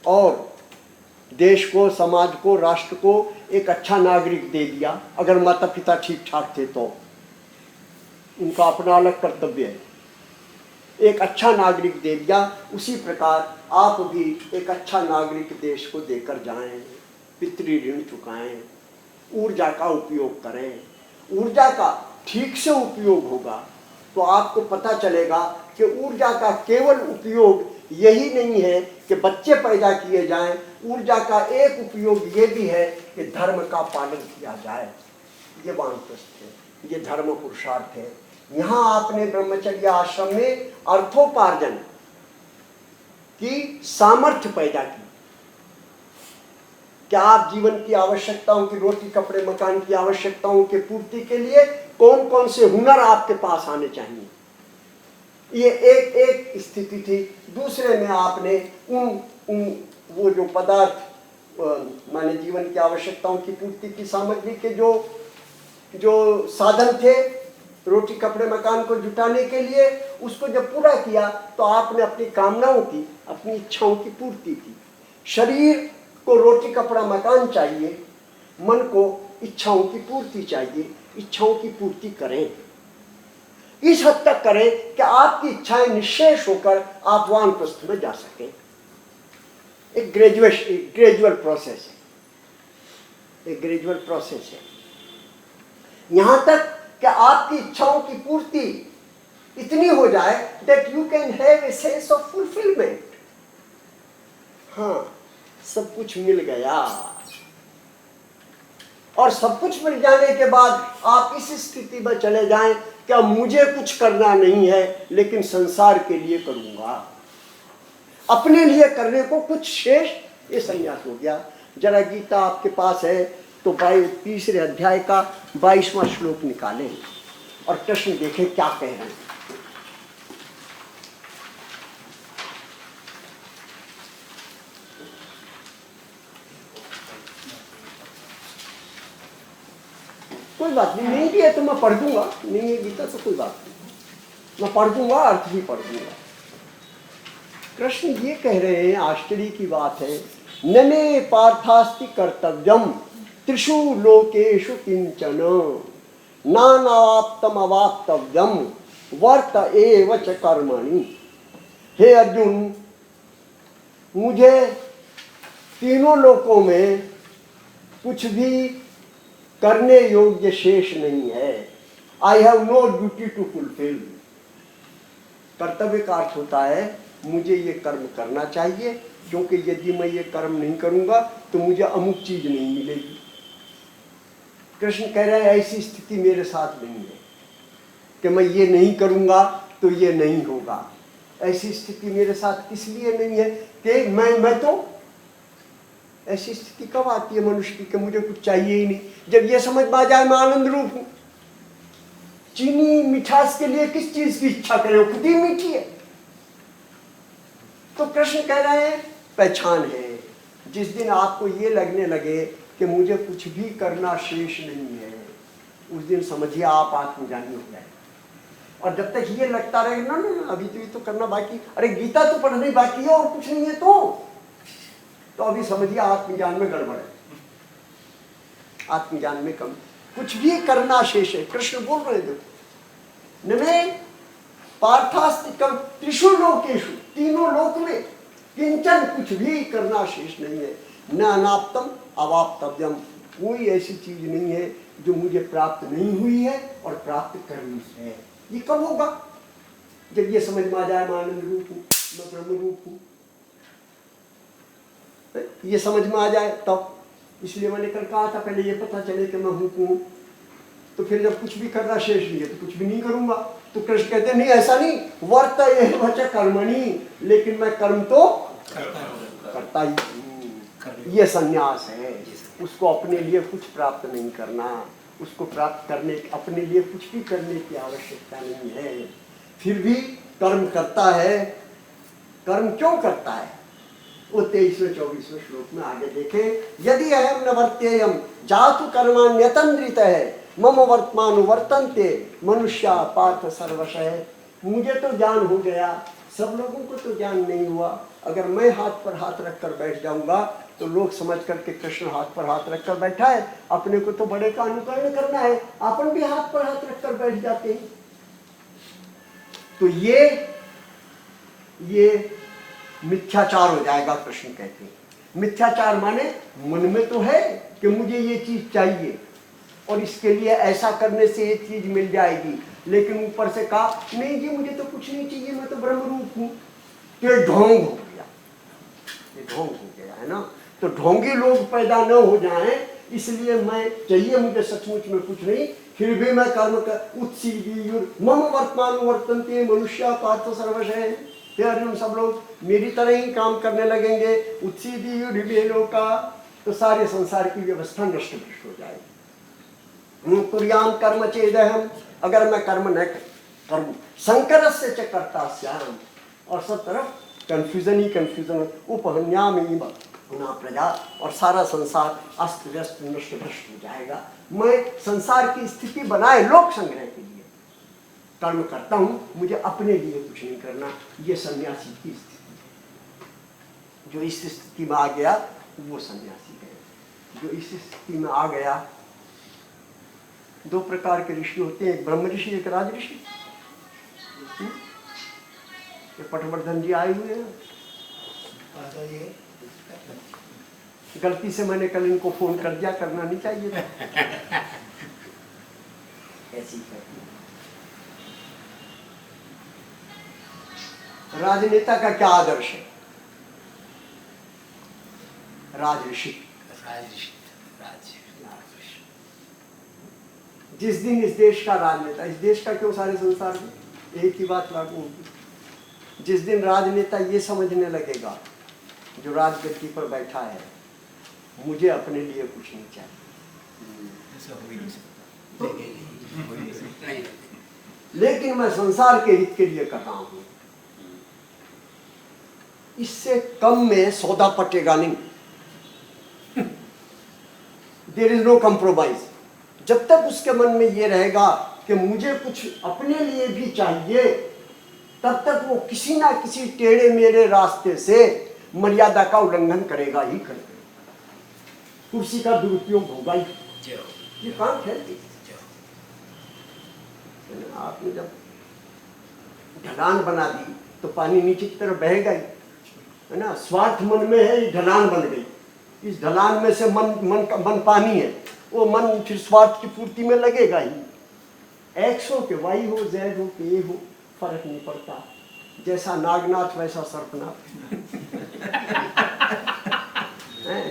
और देश को, समाज को, राष्ट्र को एक अच्छा नागरिक दे दिया, अगर माता पिता ठीक ठाक थे तो उनका अपना अलग कर्तव्य है, एक अच्छा नागरिक दे दिया, उसी प्रकार आप भी एक अच्छा नागरिक देश को देकर जाएं, पितृ ऋण चुकाएं, ऊर्जा का उपयोग करें। ऊर्जा का ठीक से उपयोग होगा तो आपको पता चलेगा कि ऊर्जा का केवल उपयोग यही नहीं है कि बच्चे पैदा किए जाएं, ऊर्जा का एक उपयोग ये भी है कि धर्म का पालन किया जाए। ये वानप्रस्थ है, ये धर्म पुरुषार्थ है। यहाँ आपने ब्रह्मचर्य आश्रम में अर्थोपार्जन की सामर्थ्य पैदा की। क्या आप जीवन की आवश्यकताओं की, रोटी कपड़े मकान की आवश्यकताओं के पूर्ति के लिए कौन कौन से हुनर आपके पास आने चाहिए, ये एक एक स्थिति थी। दूसरे में आपने वो जो पदार्थ माने जीवन की आवश्यकताओं की पूर्ति की सामग्री के जो साधन थे रोटी कपड़े मकान को जुटाने के लिए, उसको जब पूरा किया तो आपने अपनी कामनाओं की, अपनी इच्छाओं की पूर्ति की। शरीर को रोटी कपड़ा मकान चाहिए, मन को इच्छाओं की पूर्ति चाहिए, इच्छाओं की पूर्ति करें, इस हद तक करें कि आपकी इच्छाएं निश्शेष होकर आप वानप्रस्थ में जा सकें। एक ग्रेजुअल प्रोसेस है, एक ग्रेजुअल प्रोसेस है। यहां तक कि आपकी इच्छाओं की पूर्ति इतनी हो जाए that you can have a sense of fulfillment। हाँ, सब कुछ मिल गया। और सब कुछ मिल जाने के बाद आप इस स्थिति में चले जाएं, क्या मुझे कुछ करना नहीं है, लेकिन संसार के लिए करूंगा, अपने लिए करने को कुछ शेष, ये संन्यास हो गया। जरा गीता आपके पास है तो 3 अध्याय का 22वां श्लोक निकालें और कृष्ण देखें क्या कह रहे हैं। कोई बात नहीं, नहीं भी है तो मैं पढ़ दूंगा, नहीं है गीता तो कोई बात नहीं, मैं पढ़ दूंगा, अर्थ भी पढ़ दूंगा। कृष्ण ये कह रहे हैं, आश्चर्य की बात है, न मे पार्थास्ति कर्तव्यम त्रिषु लोकेषु किंचन नानाप्तम अवाप्तव्यम वर्त एव च कर्मणि। हे अर्जुन, मुझे तीनों लोकों में कुछ भी करने योग्य शेष नहीं है। I have no duty to fulfil. कर्तव्य का अर्थ होता है मुझे ये कर्म करना चाहिए, क्योंकि यदि मैं ये कर्म नहीं करूंगा तो मुझे अमुक चीज नहीं मिलेगी। कृष्ण कह रहे हैं ऐसी स्थिति मेरे साथ नहीं है कि मैं ये नहीं करूंगा तो ये नहीं होगा। ऐसी स्थिति मेरे साथ इसलिए नहीं है कि मैं तो, ऐसी स्थिति कब आती है मनुष्य की कि मुझे कुछ चाहिए ही नहीं, जब ये समझ में आ जाए मैं आनंद रूप हूं। चीनी मिठास के लिए किस चीज की इच्छा करें, वो खुद ही मीठी है। तो कृष्ण कह रहे हैं पहचान है, जिस दिन आपको ये लगने लगे कि मुझे कुछ भी करना शेष नहीं है, उस दिन समझिए आप आत्मज्ञानी हो जाए। और जब तक ये लगता रहे ना ना अभी तो करना बाकी, अरे गीता तो पढ़नी बाकी है और कुछ नहीं है, तो अभी समझिए आत्मज्ञान में गड़बड़ है, आत्मज्ञान में कम, कुछ भी करना शेष है। कृष्ण बोल रहे थे नमे पार्थास्तिकम त्रिषु लोकेषु, तीनों लोक में किंचन, कुछ भी करना शेष नहीं है। न अनाप्तम अवाप्तव्यम, कोई ऐसी चीज नहीं है जो मुझे प्राप्त नहीं हुई है और प्राप्त करनी है। ये कब होगा? जब ये समझ में आ जाए मैं आनंद रूप हूं, मैं ब्रह्म रूप हूं, ये समझ में आ जाए तब। इसलिए मैंने कल कहा था पहले ये पता चले कि मैं हूं कौन, तो फिर जब कुछ भी करना शेष नहीं है तो कुछ भी नहीं करूंगा। तो कृष्ण कहते हैं नहीं ऐसा नहीं, वर्त एव च कर्मणि, लेकिन मैं कर्म तो करता ही हूं। ये संन्यास है, उसको अपने लिए कुछ प्राप्त नहीं करना, उसको प्राप्त करने अपने लिए कुछ भी करने की आवश्यकता नहीं है। फिर भी कर्म करता है। कर्म क्यों करता है वो 23वें 24वें श्लोक में आगे देखें। यदि अहम न वर्त्ययम जातु कर्माण्यतंद्रित है मम वर्तमान वर्तन्ते मनुष्या पार्थ सर्वशः। मुझे तो ज्ञान हो गया, सब लोगों को तो ज्ञान नहीं हुआ। अगर मैं हाथ पर हाथ रखकर बैठ जाऊंगा तो लोग समझ करके कृष्ण हाथ पर हाथ रखकर बैठा है, अपने को तो बड़े का अनुकरण करना है, अपन भी हाथ पर हाथ रखकर बैठ जाते हैं। तो ये मिथ्याचार हो जाएगा। कृष्ण कहते हैं मिथ्याचार माने मन में तो है कि मुझे ये चीज चाहिए और इसके लिए ऐसा करने से ये चीज मिल जाएगी, लेकिन ऊपर से कहा नहीं जी मुझे तो कुछ नहीं चाहिए, मैं तो ब्रह्म रूप हूं। तो ये ढोंग हो गया, ये ढोंग हो गया है ना। तो ढोंगी लोग पैदा न हो जाएं, इसलिए मैं चाहिए मुझे सचमुच में कुछ नहीं, फिर भी मैं कर्म कर उत्सीद मम वर्तमान वर्तन्ते मनुष्य पार्थ सर्वशः। फिर अर्जुन सब लोग मेरी तरह ही काम करने लगेंगे, उत्सीद का, तो सारे संसार की व्यवस्था नष्ट भ्रष्ट हो जाएगी। कुर्याम कर्म चेदहम, अगर मैं कर्म न करूं, संकर से च कर्ता स्याम, और सब तरफ कंफ्यूजन ही कंफ्यूजन, उपहन्यामी पुनः प्रजा, और सारा संसार अस्त व्यस्त नष्ट भ्रष्ट हो जाएगा। मैं संसार की स्थिति बनाए लोक संग्रह के लिए कर्म करता हूं, मुझे अपने लिए कुछ नहीं करना। ये सन्यासी की स्थिति है। जो इस स्थिति में आ गया वो सन्यासी है। जो इस स्थिति में आ गया, दो प्रकार के ऋषि होते हैं, एक ब्रह्म ऋषि एक राज ऋषि। पटवर्धन जी आए हुए हैं, गलती से मैंने कल इनको फोन कर दिया, करना नहीं चाहिए था। ऐसी राजनेता का क्या आदर्श है? राजऋषि। जिस दिन इस देश का राजनेता, इस देश का क्यों सारे संसार में एक ही बात लागू होगी, जिस दिन राजनेता ये समझने लगेगा जो राजगद्दी पर बैठा है मुझे अपने लिए कुछ नहीं चाहिए, लेकिन मैं संसार के हित के लिए कर रहा हूं, इससे कम में सौदा पटेगा नहीं। There is no compromise. जब तक उसके मन में ये रहेगा कि मुझे कुछ अपने लिए भी चाहिए, तब तक वो किसी ना किसी टेढ़े मेढ़े रास्ते से मर्यादा का उल्लंघन करेगा ही करेगा, कुर्सी का दुरुपयोग होगा ही। ये काम फैलती। आपने जब ढलान बना दी तो पानी नीचे की तरफ बहेगा ही, है ना। स्वार्थ मन में है, ये ढलान बन गई, इस ढलान में से मन पानी है, वो मन फिर स्वार्थ की पूर्ति में लगेगा ही। एक्स हो के वाई हो, जेड हो के ए हो, फर्क नहीं पड़ता, जैसा नागनाथ वैसा सर्पनाथ।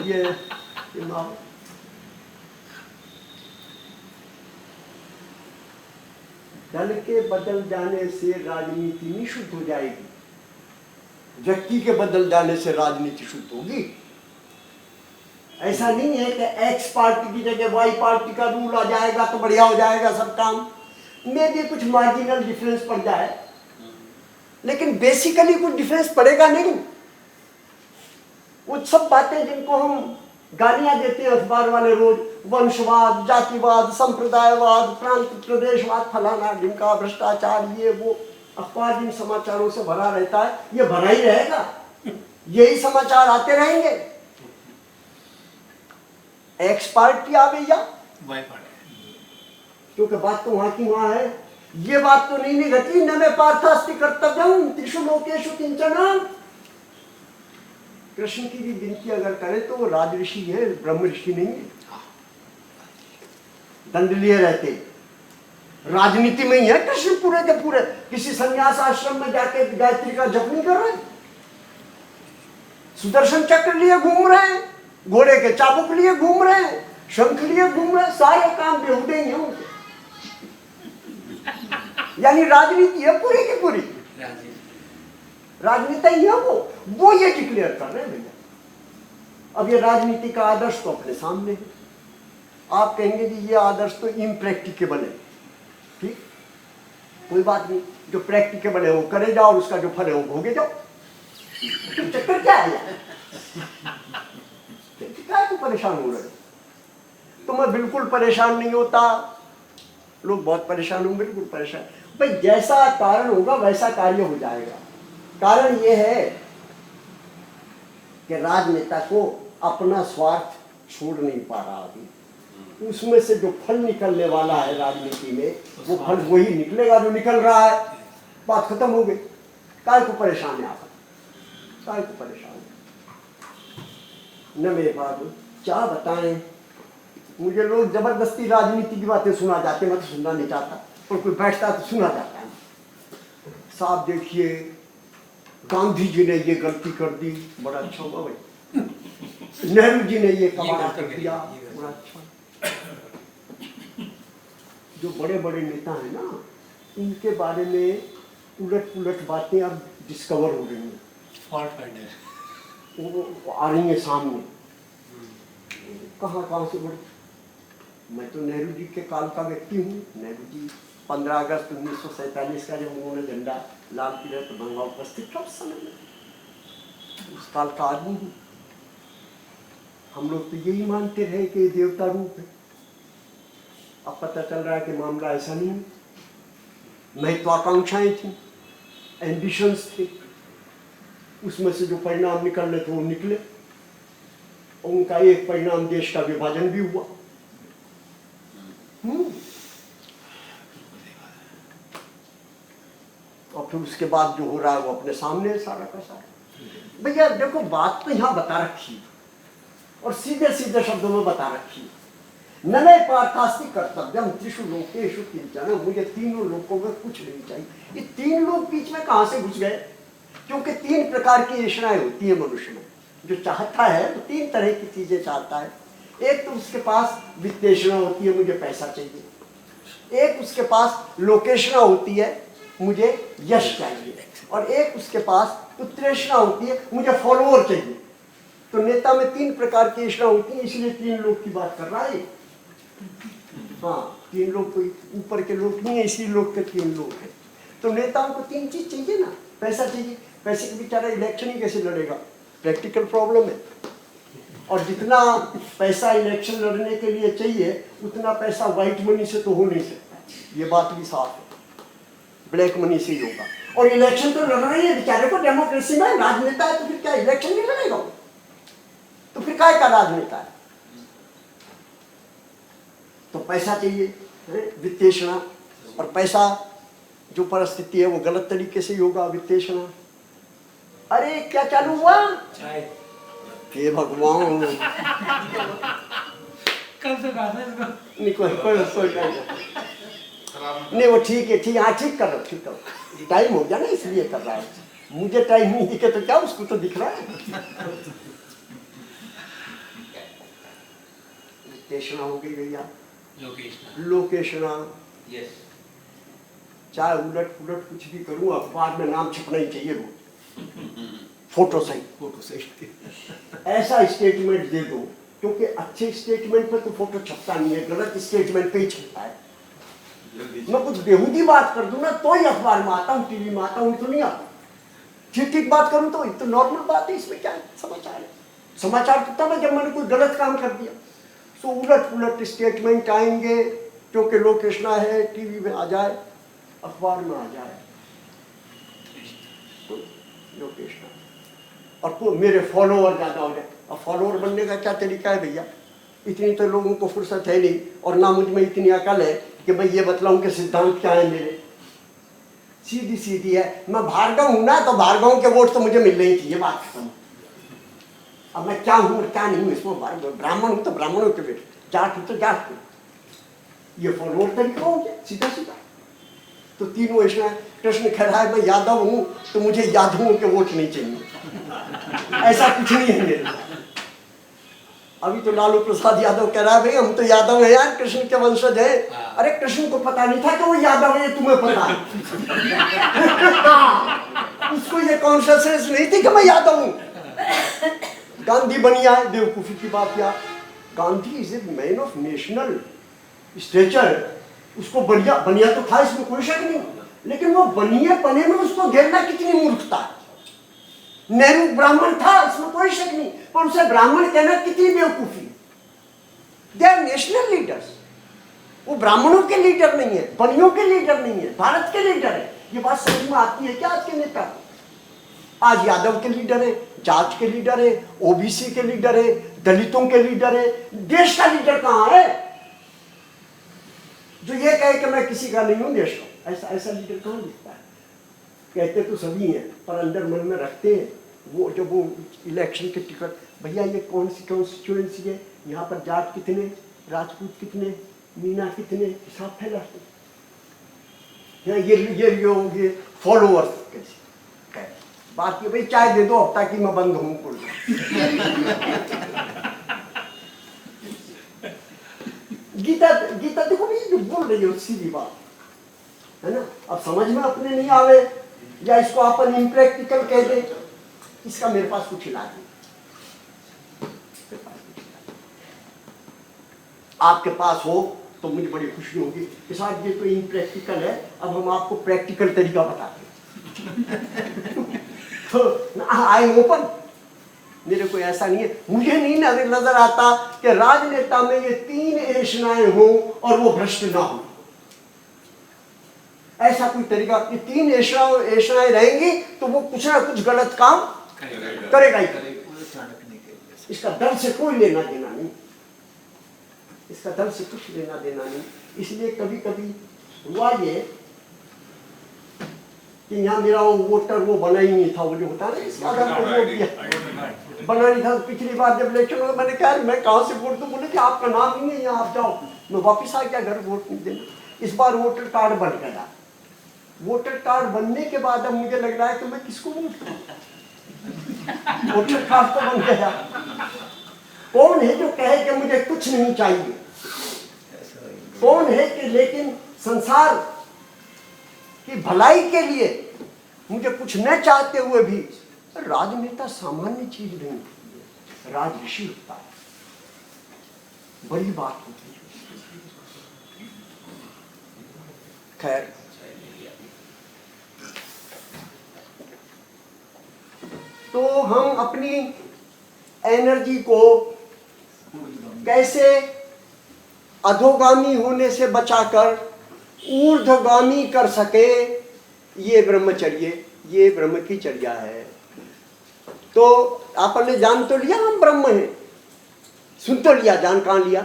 ये दल के बदल जाने से राजनीति नहीं शुद्ध हो जाएगी, व्यक्ति के बदल जाने से राजनीति शुद्ध होगी। ऐसा नहीं है कि एक्स पार्टी की जगह वाई पार्टी का रूल आ जाएगा तो बढ़िया हो जाएगा सब काम, में भी कुछ मार्जिनल डिफरेंस पड़ जाए, लेकिन बेसिकली कुछ डिफरेंस पड़ेगा नहीं। वो सब बातें जिनको हम गालियां देते हैं अखबार वाले रोज, वंशवाद, जातिवाद, संप्रदायवाद, प्रांत प्रदेशवाद, फलाना ढिमका, भ्रष्टाचार, ये वो, अखबार जिन समाचारों से भरा रहता है, ये भरा ही रहेगा, यही समाचार आते रहेंगे। एक्स पार्टी आ गई या वाई पार्टी, क्योंकि बात तो वहां की वहां है। ये बात तो नहीं निघती न में पार्थास्ति कर्तव्यम त्रिषु लोकेषु किंचन। कृष्ण की भी विनती अगर करे तो वो राजऋषि है, ब्रह्म ऋषि नहीं है। दंड लिए रहते राजनीति में ही है कृष्ण, पूरे के पूरे किसी संन्यास आश्रम में जाके गायत्री का जप नहीं कर रहे, सुदर्शन चक्र लिए घूम रहे हैं, घोड़े के चाबुक लिए घूम रहे हैं, शंख लिए घूम रहे हैं, सारे काम बेहुदे ही हैं उनके। यानी राजनीति है पूरी की पूरी, राजनेता ही है वो ये डिक्लेयर कर रहे हैं भैया। अब ये राजनीति का आदर्श तो अपने सामने है, आप कहेंगे कि ये आदर्श तो इम्प्रैक्टिकेबल है, ठीक, कोई बात नहीं, जो प्रैक्टिकेबल है वो करे जाओ, उसका जो फल है वो भोगे जाओ। चक्कर क्या है यार, क्या तो परेशान हो रहे हो? तो मैं बिल्कुल परेशान नहीं होता, लोग बहुत परेशान होंगे, बिल्कुल परेशान भाई, जैसा कारण होगा वैसा कार्य हो जाएगा। कारण ये है कि राजनेता को अपना स्वार्थ छोड़ नहीं पा रहा अभी, उसमें से जो फल निकलने वाला है राजनीति में, वो फल वही निकलेगा जो निकल रहा है, बात खत्म हो गई। काय को परेशान है आप, काय को परेशान है? न मेरे बाबू क्या बताएं, मुझे लोग जबरदस्ती राजनीति की बातें सुना जाते, मैं तो सुनना नहीं चाहता, और कोई बैठता तो सुना जाता है। साहब देखिए गांधी जी ने ये गलती कर दी, बड़ा अच्छा हुआ भाई, नेहरू जी ने ये कमाल कर दिया, बड़ा अच्छा। जो बड़े बड़े नेता हैं ना, उनके बारे में उलट पुलट बातें अब डिस्कवर हो रही हैं, वो आ रही है सामने, कहाँ से बड़ी। मैं तो नेहरू जी के काल का व्यक्ति हूँ। नेहरू जी 15 अगस्त 1947 का जब उन्होंने झंडा लाल किले पर बंगा उपस्थित था, उस समय में उस काल का आदमी हूँ। हम लोग तो यही मानते रहे कि देवता रूप है, अब पता चल रहा है कि मामला ऐसा नहीं है। महत्वाकांक्षाएं थी, एम्बिशंस थे, उसमें से जो परिणाम निकलने थे वो निकले, और उनका एक परिणाम देश का विभाजन भी हुआ। और फिर उसके बाद जो हो रहा है वो अपने सामने है सारा का सारा। भैया देखो बात तो यहाँ बता रखी है, और सीधे सीधे शब्दों में बता रखी है। नमे पार्थास्ति कर्तव्यम त्रिषु लोकेषु किंचन, मुझे तीनों लोकों में कुछ नहीं चाहिए। ये तीन लोग बीच में कहाँ से घुस गए? क्योंकि 3 प्रकार की ऐषणाएं होती है मनुष्य में। जो चाहता है तो 3 तरह की चीजें चाहता है। एक तो उसके पास वित्तेषणा होती है, मुझे पैसा चाहिए। एक उसके पास लोकेशना होती है, मुझे यश चाहिए। और एक उसके पास पुत्रेषणा होती है, मुझे फॉलोअर चाहिए। तो नेता में 3 प्रकार की ऐषणा होती है, इसलिए 3 लोग की बात कर रहा है। हाँ, 3 लोग, कोई ऊपर के लोग नहीं है, इसी लोग के 3 लोग हैं। तो नेताओं को 3 चीज चाहिए ना। पैसा चाहिए, पैसे के बेचारा इलेक्शन ही कैसे लड़ेगा, प्रैक्टिकल प्रॉब्लम है। और जितना पैसा इलेक्शन लड़ने के लिए चाहिए उतना पैसा व्हाइट मनी से तो हो नहीं सकता, ये बात भी साफ है, ब्लैक मनी से ही होगा। और इलेक्शन तो लड़ रही है बेचारे को, डेमोक्रेसी में राजनेता है तो फिर क्या इलेक्शन नहीं लड़ेगा? तो फिर काय का राजनेता है? तो पैसा चाहिए, वित्तेषणा। और पैसा जो परिस्थिति है वो गलत तरीके से ही होगा, वित्तेषणा। अरे क्या चालू हुआ? हे भगवान, कल से गाना इसका नहीं कोई नहीं, वो ठीक है, ठीक, हाँ ठीक कर रहा, ठीक करो। टाइम हो गया ना इसलिए कर रहा है। मुझे टाइम नहीं दिखे तो क्या, उसको तो दिख रहा है। वित्तेषणा हो गई भैया, लोकेशना। यस, चाहे उलट पुलट कुछ भी करूं, अखबार में नाम छपना ही चाहिए रोज, फोटो सही। ऐसा स्टेटमेंट दे दो, क्योंकि अच्छे स्टेटमेंट पर तो फोटो छपता नहीं है, गलत स्टेटमेंट पे ही छपता है। मैं कुछ बेहूदी बात कर दूं ना तो ही अखबार में आता हूँ, टीवी में आता हूँ तो नहीं आता। ठीक ठीक बात करूं तो नॉर्मल बात है, इसमें क्या है? समाचार है। समाचार तो तब है जब मैंने कोई गलत काम कर दिया। सो उलट पुलट स्टेटमेंट आएंगे, क्योंकि लोकेशना है, टीवी में आ जाए, अखबार में आ जाए, तो लोकेशना। और तो मेरे फॉलोअर ज्यादा हो जाए। अब फॉलोअर बनने का क्या तरीका है भैया? इतनी तो लोगों को फुर्सत है नहीं, और ना मुझ में इतनी अकल है कि मैं ये बतलाऊं कि सिद्धांत क्या है मेरे। सीधी सीधी है, मैं भार्गव हूं ना, तो भार्गव के वोट तो मुझे मिलने ही चाहिए, बात खत्म। अब मैं क्या हूं और क्या नहीं हूं इसमें, ब्राह्मण हूं तो ब्राह्मणों के बेटे, जाट हूं तो जाट हूं, ये फॉलोअर तरीका हो गया सीधा सीधा। तो 3 ऐसा कृष्ण कह रहा है मैं यादव हूं तो मुझे यादवों के वोट नहीं चाहिए, ऐसा कुछ नहीं है मेरे। अभी तो लालू प्रसाद यादव कह रहा है भाई हम तो यादव है यार, कृष्ण के वंशज है। अरे कृष्ण को पता नहीं था कि वो यादव है, तुम्हें पता है। उसको ये कॉन्शियसनेस नहीं थी कि मैं यादव हूं। गांधी बनिया है, बेवकूफी की बात यार। Gandhi is a man of national stature, उसको बनिया तो था, इसमें कोई शक नहीं, लेकिन वो बनिए पने में उसको घेरना कितनी मूर्खता है। नेहरू ब्राह्मण था, इसमें कोई शक नहीं, पर उसे ब्राह्मण कहना कितनी बेवकूफी। दे आर नेशनल लीडर्स, वो ब्राह्मणों के लीडर नहीं है, बनियों के लीडर नहीं है, भारत के लीडर है। ये बात समझ में आती है क्या आज के नेता? आज यादव के लीडर है, जाट के लीडर है, ओबीसी के लीडर है, दलितों के लीडर है, देश का लीडर कहां है जो ये कहे कि मैं किसी का नहीं हूं, देश का? ऐसा लीडर कहां दिखता है? कहते तो सभी हैं, पर अंदर मन में रखते हैं वो, जब वो इलेक्शन के टिकट, भैया ये कौन सी कॉन्स्टिट्यूएंसी है, यहाँ पर जाट कितने, राजपूत कितने, मीना कितने, हिसाब फैलाते। ये फॉलोअर्स कैसे बात, ये भाई चाय दे दो हफ्ता की मैं बंद हूँ कुल। गीता देखो भाई जो बोल रही है सीधी बात है ना। अब समझ में अपने नहीं आवे, या इसको अपन इम्प्रैक्टिकल कह दे, इसका मेरे पास कुछ इलाज नहीं। आपके पास हो तो मुझे बड़ी खुशी होगी कि साहब ये तो इम्प्रैक्टिकल है, अब हम आपको प्रैक्टिकल तरीका बताते हैं। तो आई एम ओपन, मेरे को ऐसा नहीं है, मुझे नहीं नजर आता कि राजनेता में ये 3 ऐषणाएं हो और वो भ्रष्ट ना हो। ऐसा कोई तरीका, ये 3 ऐषणाएं रहेंगी तो वो कुछ ना कुछ गलत काम करेगा ही। इसका दल से कोई लेना देना नहीं, इसका दल से कुछ लेना देना नहीं। इसलिए कभी कभी हुआ ये कि यहाँ मेरा वो वोटर वो बना ही नहीं था, वो जो होता है इसका आधार पर वोट दिया, बना नहीं था। पिछली बार जब इलेक्शन हुआ मैंने कहा मैं कहाँ से वोट दूं, बोले कि आपका नाम नहीं है यहाँ, आप जाओ। मैं वापिस आ गया घर, वोट नहीं देना। इस बार वोटर कार्ड बन गया, वोटर कार्ड बनने के बाद अब मुझे लग रहा है कि मैं किसको वोट करूं। वोटर कार्ड तो बन गया, कौन है जो कहे कि मुझे कुछ नहीं चाहिए? कौन है कि लेकिन संसार की भलाई के लिए मुझे कुछ न चाहते हुए भी? राजनेता सामान्य चीज नहीं होती है, राजऋषि होता है, बड़ी बात होती है। खैर, तो हम अपनी एनर्जी को कैसे अधोगामी होने से बचाकर ऊर्ध्वगामी कर सके, ये ब्रह्मचर्य, ये ब्रह्म की चर्या है। तो आपने जान तो लिया हम ब्रह्म हैं, सुन तो लिया, जान कहाँ लिया?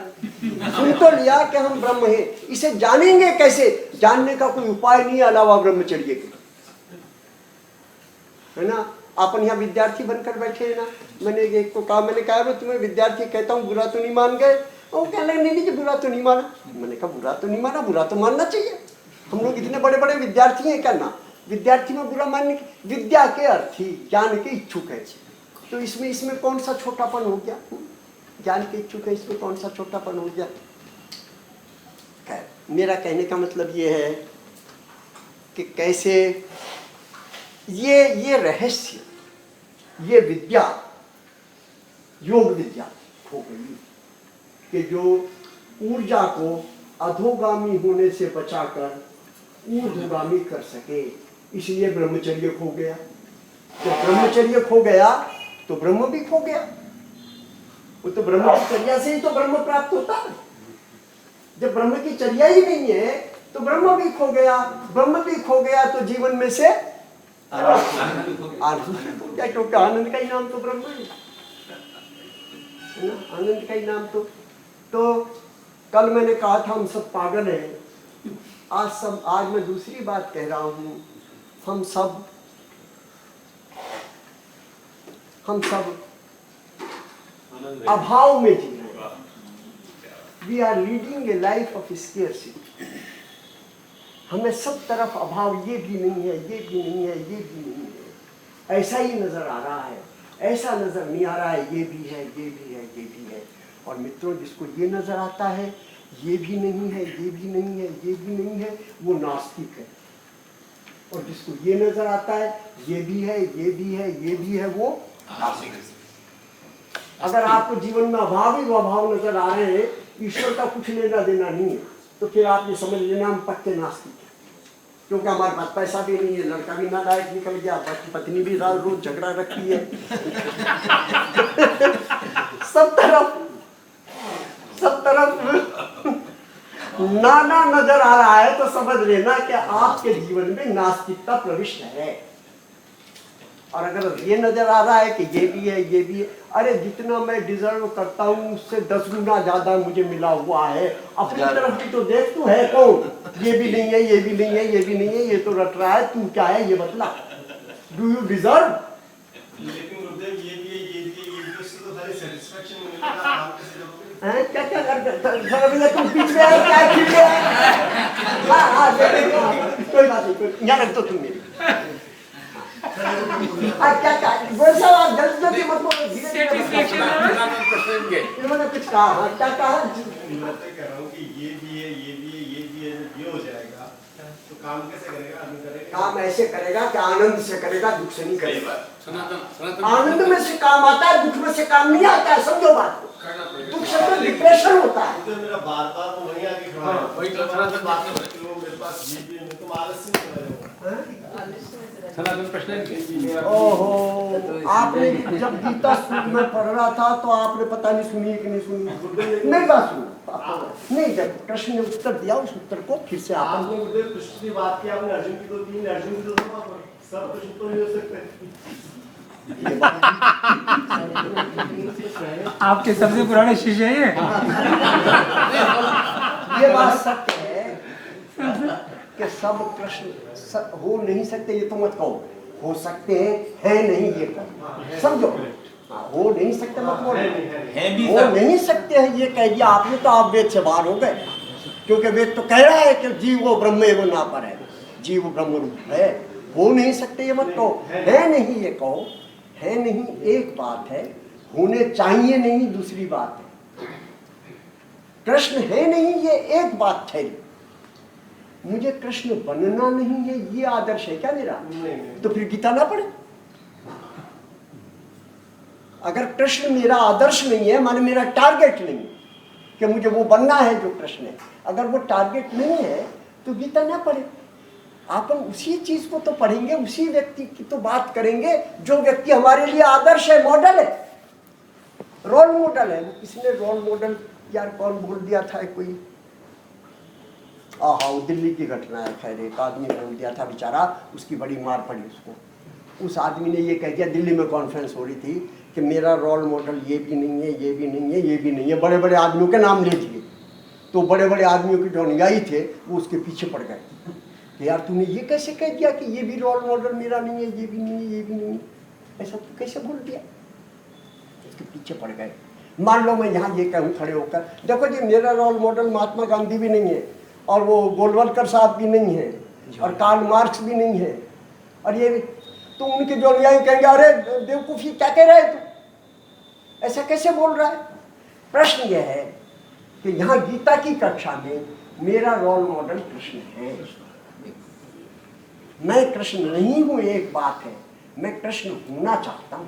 सुन तो लिया कि हम ब्रह्म हैं। इसे जानेंगे कैसे? जानने का कोई उपाय नहीं अलावा ब्रह्मचर्य के, है ना। अपन यहाँ विद्यार्थी बनकर बैठे हैं ना। मैंने एक को कहा, मैंने कहा तुम्हें विद्यार्थी कहता हूँ, बुरा तो नहीं मान गए? वो कहने लगे नहीं बुरा तो नहीं माना। मैंने कहा बुरा तो नहीं माना, बुरा तो मानना चाहिए। हम लोग इतने बड़े बड़े विद्यार्थी हैं, करना विद्यार्थी में बुरा मानने की? विद्या के अर्थी ज्ञान के इच्छुक है, तो इसमें कौन सा छोटापन हो गया? ज्ञान के इच्छुक है, इसमें कौन सा छोटापन हो गया? खैर, मेरा कहने का मतलब ये है कि कैसे ये रहस्य, ये विद्या, योग विद्या हो गई कि जो ऊर्जा को अधोगामी होने से बचाकर ऊर्ध्वगामी कर सके, इसलिए ब्रह्मचर्य खो गया। तो ब्रह्मचर्य खो गया तो ब्रह्म भी खो गया। वो तो ब्रह्म की चर्या से ही तो ब्रह्म प्राप्त होता है। जब ब्रह्म की चर्या ही नहीं है तो ब्रह्म भी खो गया। ब्रह्म भी खो गया तो जीवन में से आनंद भी खो गया, क्योंकि आनंद का ही नाम तो ब्रह्म है ना। आनंद का ही नाम तो कल मैंने कहा था हम सब पागल हैं। आज मैं दूसरी बात कह रहा हूँ। हम सब अभाव में जी रहे हैं। We are leading a life of scarcity. हमें सब तरफ अभाव, ये भी नहीं है, ये भी नहीं है, ये भी नहीं है, ऐसा ही नजर आ रहा है, ऐसा नजर नहीं आ रहा है, ये भी है, ये भी है, ये भी है। और मित्रों, जिसको ये नजर आता है ये भी नहीं है, ये भी नहीं है, ये भी नहीं है, वो नास्तिक है। और जिसको ये नजर आता है ये भी है, ये भी है, ये भी है, वो आस्तिक है। अगर आपको जीवन में अभाव ही अभाव नजर आ रहे हैं, ईश्वर का कुछ लेना देना नहीं है, तो फिर आप ये समझ लेना हम पक्के नास्तिक हैं। क्योंकि हमारे पास पैसा भी नहीं है, लड़का भी नालायक निकल गया, पत्नी भी रोज झगड़ा रखती है। सब तरफ नाना नजर आ रहा है, तो समझ लेना कि आपके जीवन में नास्तिकता प्रविष्ट है। और अगर ये नजर आ रहा है कि ये भी है, ये भी है, अरे जितना मैं डिजर्व करता हूँ उससे 10 गुना ज्यादा मुझे मिला हुआ है, अपनी तरफ भी तो देख, तू है कौन? ये भी नहीं है, ये भी नहीं है, ये भी नहीं है, ये तो रट रहा है, तू क्या है ये बतला। Do you deserve? लेकिन गुरुदेव ये भी है, ये भी है, ये भी, उससे तो सारी सेटिस्फैक्शन मिलेगा। आप कैसे लोगे? क्या क्या कर भैया, तुम बीच में आए, क्या खिल गया? कोई बात नहीं, यहाँ रख दो तुम मेरी। क्या वैसा आप जल्दी मत बोलो, इन्होंने कुछ कहा, क्या कहा? मैं तो कह रहा हूँ कि ये भी है, ये भी है, ये भी है, जब ये हो जाएगा तो काम कैसे करेगा आदमी? करेगा काम ऐसे करेगा कि आनंद से करेगा, दुख से नहीं करेगा। आनंद में से काम आता है, दुख में से काम नहीं आता है, समझो बात को। दुख से तो डिप्रेशन होता है। तो मेरा बार-बार वो वही आके खड़ा है, वही तो सनातन बात कर रहे हो। मेरे पास ये भी है, मैं तो आलस से कर रहा हूँ। सनातन प्रश्न। ओहो, आपने जब गीता सूत्र में पढ़ रहा था तो आपने पता नहीं सुनी कि नहीं सुनी? मेरी बात सुनो। नहीं, जब कृष्ण ने उत्तर दिया उस उत्तर को फिर से आपने गुरुदेव कृष्ण की बात की, आपने अर्जुन की तो दी, अर्जुन की तो सब कुछ तो नहीं हो सकते। आपके सबसे पुराने शिष्य है ये बात सत्य है कि सब कृष्ण हो नहीं सकते, ये तो मत कहो। हो सकते हैं, है नहीं ये कहो, समझो। हो नहीं सकते मत बोलो, हो नहीं सकते हैं ये कह दिया आपने तो आप वेद से बाहर हो गए। क्योंकि वेद तो कह रहा है कि जीव वो ब्रह्म वो ना पर है। जीव ब्रह्म रूप है। हो नहीं सकते ये मत कहो, है नहीं ये कहो, है नहीं एक बात है, होने चाहिए नहीं दूसरी बात है। कृष्ण है नहीं ये एक बात है, मुझे कृष्ण बनना नहीं है ये आदर्श है क्या मेरा? तो फिर गीता ना पढ़े। अगर कृष्ण मेरा आदर्श नहीं है, माने मेरा टारगेट नहीं है कि मुझे वो बनना है जो कृष्ण है, अगर वो टारगेट नहीं है तो गीता ना पढ़े। अपन उसी चीज को तो पढ़ेंगे, उसी व्यक्ति की तो बात करेंगे जो व्यक्ति हमारे लिए आदर्श है, मॉडल है, रोल मॉडल है। किसने रोल मॉडल यार कौन बोल दिया था कोई, वो दिल्ली की घटना है, खैर एक आदमी बोल दिया था बेचारा, उसकी बड़ी मार पड़ी उसको। उस आदमी ने ये कह दिया, दिल्ली में कॉन्फ्रेंस हो रही थी कि मेरा रोल मॉडल ये भी नहीं है, ये भी नहीं है, ये भी नहीं है, बड़े बड़े आदमियों के नाम ले दिए। तो बड़े बड़े आदमियों के जो अनुयायी थे वो उसके पीछे पड़ गए कि यार तूने ये कैसे कह दिया कि ये भी रोल मॉडल मेरा नहीं है, ये भी नहीं है, ये भी नहीं है, ऐसा तू कैसे बोल दिया? उसके पीछे पड़ गए। मान लो मैं यहाँ ये कहूँ खड़े होकर, देखो जी मेरा रोल मॉडल महात्मा गांधी भी नहीं है, और वो गोलवलकर साहब भी नहीं है, और कार्ल मार्क्स भी नहीं है, और ये तो उनके जो अनुयायी कहेंगे अरे बेवकूफ़ी क्या कह रहा है तू, ऐसा कैसे बोल रहा है? प्रश्न यह है कि यहाँ गीता की कक्षा में मेरा रोल मॉडल कृष्ण है, मैं कृष्ण नहीं हूं एक बात है, मैं कृष्ण होना चाहता हूं,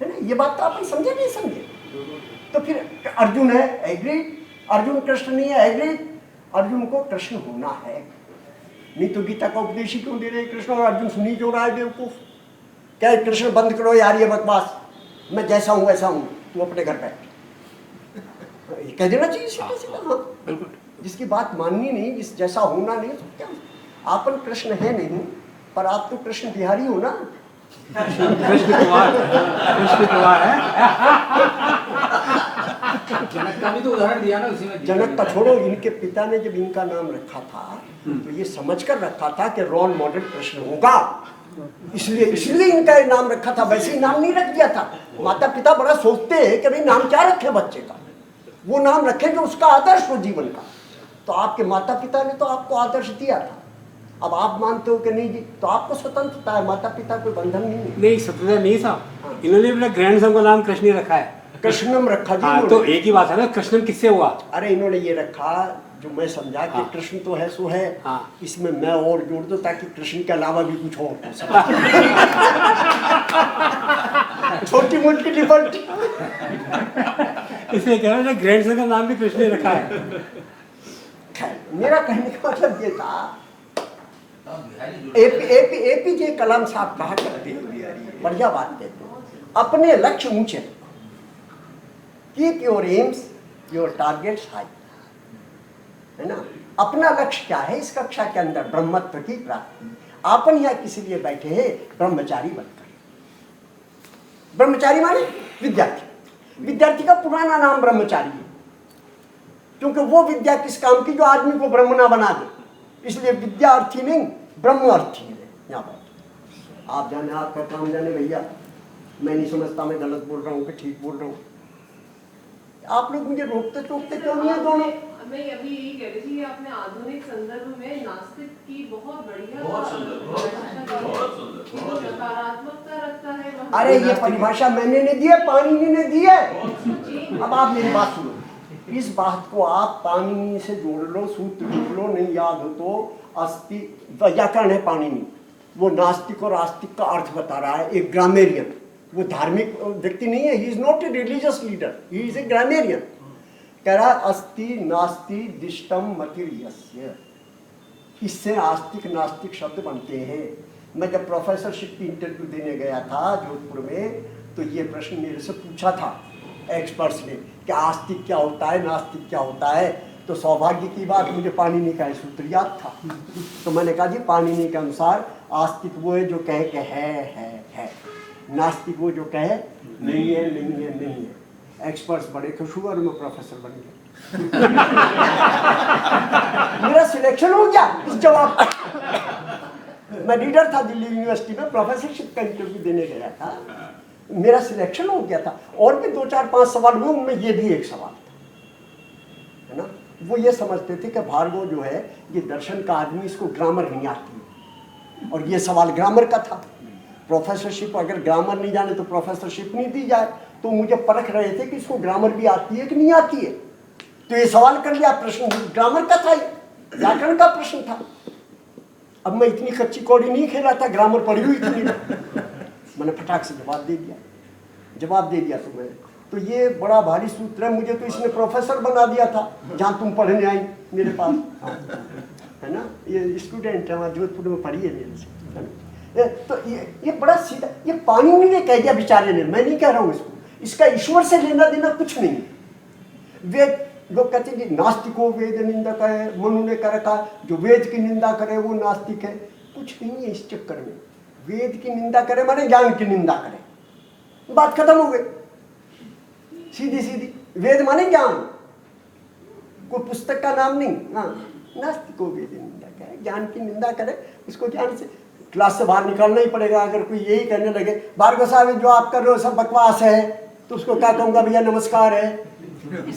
है ना? ये बात तो आप समझे नहीं समझे? तो फिर अर्जुन है, एग्रीड, अर्जुन कृष्ण नहीं है, एग्रीड, अर्जुन को कृष्ण होना है। नहीं तो गीता का उपदेश ही क्यों दे रहे कृष्ण, और अर्जुन सुनी क्यों रहा है बेवकूफ? क्या कृष्ण बंद करो यार ये बकवास, मैं जैसा हूं वैसा हूं, तू अपने घर बैठ, ये कह देना चाहिए सीधा सीधा। हाँ बिल्कुल, जिसकी बात माननी नहीं, जिस जैसा होना नहीं, तो क्या आपन कृष्ण है नहीं, पर आप तो कृष्ण बिहारी हो ना, कृष्ण कुमार है। जनक का भी तो उदाहरण दिया ना उसी में। जनक का छोड़ो, इनके पिता ने जब इनका नाम रखा था तो ये समझकर रखा था कि रोल मॉडल कृष्ण होगा, इसलिए इनका ये नाम रखा था, वैसे ही नाम नहीं रख दिया था। माता पिता बड़ा सोचते हैं कि भाई नाम क्या रखे बच्चे का, वो नाम रखे जो उसका आदर्श हो जीवन का। तो आपके माता पिता ने तो आपको आदर्श दिया था, अब आप मानते हो कि नहीं जी, तो आपको स्वतंत्रता है, माता पिता कोई बंधन नहीं है। नहीं स्वतंत्रता नहीं साहब, इन्होंने अपने ग्रैंडसन का नाम कृष्ण ही रखा है। कृष्णम रखा जी। हाँ, तो एक ही बात है ना, कृष्णम किससे हुआ? अरे इन्होंने ये रखा जो मैं समझा कि कृष्ण तो है सो है, इसमें मैं और जोड़ दो ताकि कृष्ण के अलावा भी कुछ और हो सके। छोटी मोटी लिबर्टी, इसलिए कह रहा है ग्रैंडसन का नाम भी कृष्ण ही रखा है। मेरा कहने का मतलब ये था, एपीजे कलाम साहब कहा करते हैं, बढ़िया बात कहते हैं, अपने लक्ष्य ऊंचे रखो, keep your AIIMS your targets high, है ना? अपना लक्ष्य क्या है इस कक्षा के अंदर? ब्रह्मत्व की प्राप्ति। आपन यहाँ किसी लिए बैठे हैं? ब्रह्मचारी बनकर। ब्रह्मचारी माने विद्यार्थी, विद्यार्थी का पुराना नाम ब्रह्मचारी है, क्योंकि वो विद्या किस काम की जो आदमी को ब्रह्म ना बना दे, इसलिए विद्यार्थी नहीं ब्रह्मार्थी है। यहाँ पर आप जाने, आपका काम जाने भैया, मैं नहीं समझता मैं गलत बोल रहा हूँ कि ठीक बोल रहा हूँ। आप लोग मुझे रोकते टोकते क्यों नहीं है दोनों? मैं अभी यही कह रही थी कि आपने आधुनिक संदर्भ में नास्तिक की बहुत बढ़िया सकारात्मकता रखता है। अरे ये परिभाषा मैंने नहीं दी है, पाणिनि ने दी है। अब आप मेरी बात सुनो, इस बात को आप पाणिनि से जोड़ लो, सूत्र जोड़ लो, नहीं याद हो तो अस्ति व्याकरण है पाणिनि, वो नास्तिक और आस्तिक का अर्थ बता रहा है। एक ग्रामेरियन, वो धार्मिक व्यक्ति नहीं है, he is not a religious leader, he is a grammarian. कह रहा अस्ति नास्ति दिष्टम मतिर्यस्य, इससे आस्तिक नास्तिक शब्द बनते हैं। मैं जब प्रोफेसरशिप की इंटरव्यू देने गया था जोधपुर में, तो ये प्रश्न मेरे से पूछा था एक्सपर्ट्स ने कि आस्तिक क्या होता है, नास्तिक क्या होता है। तो सौभाग्य की बात, मुझे पाणिनि का सूत्र याद था, तो मैंने कहा जी पाणिनि के अनुसार आस्तिक वो है जो कहे कि है, नास्तिक वो जो कहे नहीं है, नहीं है, नहीं है। एक्सपर्ट्स बड़े खुश हुए और मैं प्रोफेसर बन गया। मेरा सिलेक्शन हो गया इस जवाब। मैं लीडर था दिल्ली यूनिवर्सिटी में, प्रोफेसरशिप का इंटरव्यू देने गया था, मेरा सिलेक्शन हो गया था। और भी 2 4 5 सवाल हुए, उनमें ये भी एक सवाल था, है ना? वो ये समझते थे कि भार्गव जो है ये दर्शन का आदमी, इसको ग्रामर नहीं आती है, और ये सवाल ग्रामर का था। प्रोफेसरशिप, अगर ग्रामर नहीं जाने तो प्रोफेसरशिप नहीं दी जाए। तो मुझे परख रहे थे कि इसको ग्रामर भी आती है कि नहीं आती है। तो ये सवाल कर लिया, प्रश्न ग्रामर का था, व्याकरण का प्रश्न था। अब मैं इतनी कच्ची कौड़ी नहीं खेला था, ग्रामर पढ़ी हुई थी। मैंने फटाक से जवाब दे दिया तो मैंने, तो ये बड़ा भारी सूत्र है, मुझे तो इसने प्रोफेसर बना दिया था जहाँ तुम पढ़ने आई मेरे पास। हाँ, है ना, ये स्टूडेंट है वहाँ जोधपुर में पढ़ी है मेरे से, है ना? तो ये बड़ा सीधा, ये पाणिनि ने कह दिया बेचारे ने, मैं नहीं कह रहा हूँ इसको, इसका ईश्वर से लेना देना कुछ नहीं। वेद, लोग कहते हैं कि नास्तिको वेद निंदक है, मनु ने कह रखा जो वेद की निंदा करे वो नास्तिक है। कुछ नहीं है इस चक्कर में। वेद की निंदा करे माने ज्ञान की निंदा करे, बात खत्म हो गई, सीधी सीधी। वेद माने ज्ञान, कोई पुस्तक का नाम नहीं। हाँ, नास्तिको वेद निंदा करे, ज्ञान की निंदा करे, उसको ज्ञान से क्लास से बाहर निकालना ही पड़ेगा। अगर कोई यही कहने लगे भार्गव साहब जो आप कर रहे हो सब बकवास है, तो उसको क्या कहूँगा, भैया नमस्कार है। सीधी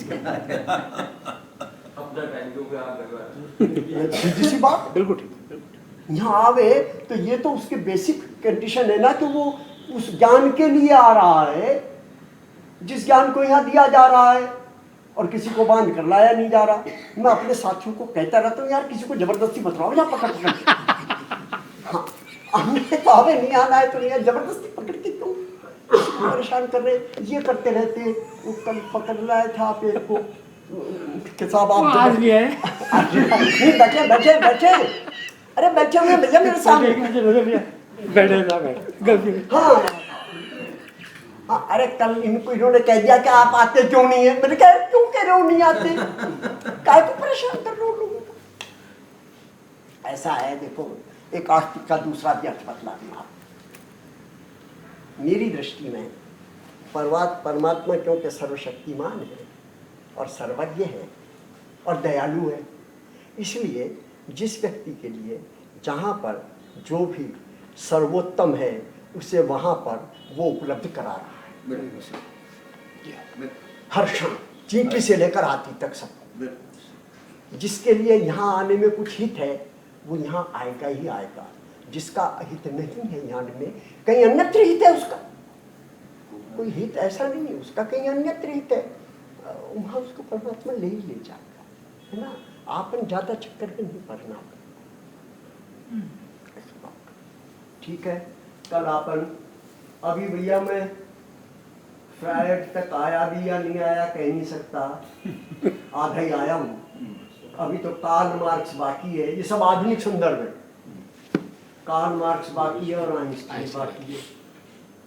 सी बात, बिल्कुल ठीक। यहाँ आवे तो ये तो उसके बेसिक कंडीशन है ना कि वो उस ज्ञान के लिए आ रहा है जिस ज्ञान को यहाँ दिया जा रहा है, और किसी को बांध कर लाया नहीं जा रहा। मैं अपने साथियों को कहता रहता हूँ, यार किसी को जबरदस्ती मत लाओ, या पकड़ हाँ, हमें तो हमें नहीं आना है तो नहीं, जबरदस्ती पकड़ के क्यों परेशान कर रहे, ये करते रहते। वो कल पकड़ लाया था पेड़ को कि साहब आप आज भी है। नहीं, बैठे बैठे बैठे, अरे बैठे हुए भैया मेरे सामने, बैठे। हाँ हाँ, अरे कल इन्होंने कह दिया कि आप आते क्यों नहीं है। मैंने कहा क्यों कह रहे हो नहीं आते, काय को परेशान कर रहे हो लोगों को। ऐसा है, देखो एक आस्तिक का दूसरा भी अर्थ बतला दूं आप। मेरी दृष्टि में परमात्मा क्योंकि सर्वशक्तिमान है और सर्वज्ञ है और दयालु है, इसलिए जिस व्यक्ति के लिए जहाँ पर जो भी सर्वोत्तम है उसे वहाँ पर वो उपलब्ध करा रहा है। हर क्षण चींटी से लेकर हाथी तक सब, जिसके लिए यहाँ आने में कुछ हित है वो यहाँ आएगा ही आएगा। जिसका हित नहीं है यहाँ में, कहीं अन्यत्र हित है उसका, कोई हित ऐसा नहीं है उसका, कहीं अन्यत्र हित है, वहाँ उसको परमात्मा ले ही ले जाएगा, है ना। आपन ज्यादा चक्कर में नहीं पड़ना। ठीक है, कल आपन अभी भैया मैं फ्राइड तक आया भी या नहीं आया कह नहीं सकता, आधा ही आया हूँ। अभी तो कार्ल मार्क्स बाकी है, ये सब आधुनिक संदर्भ है। कार्ल मार्क्स बाकी है और आइंस्टाइन बाकी है।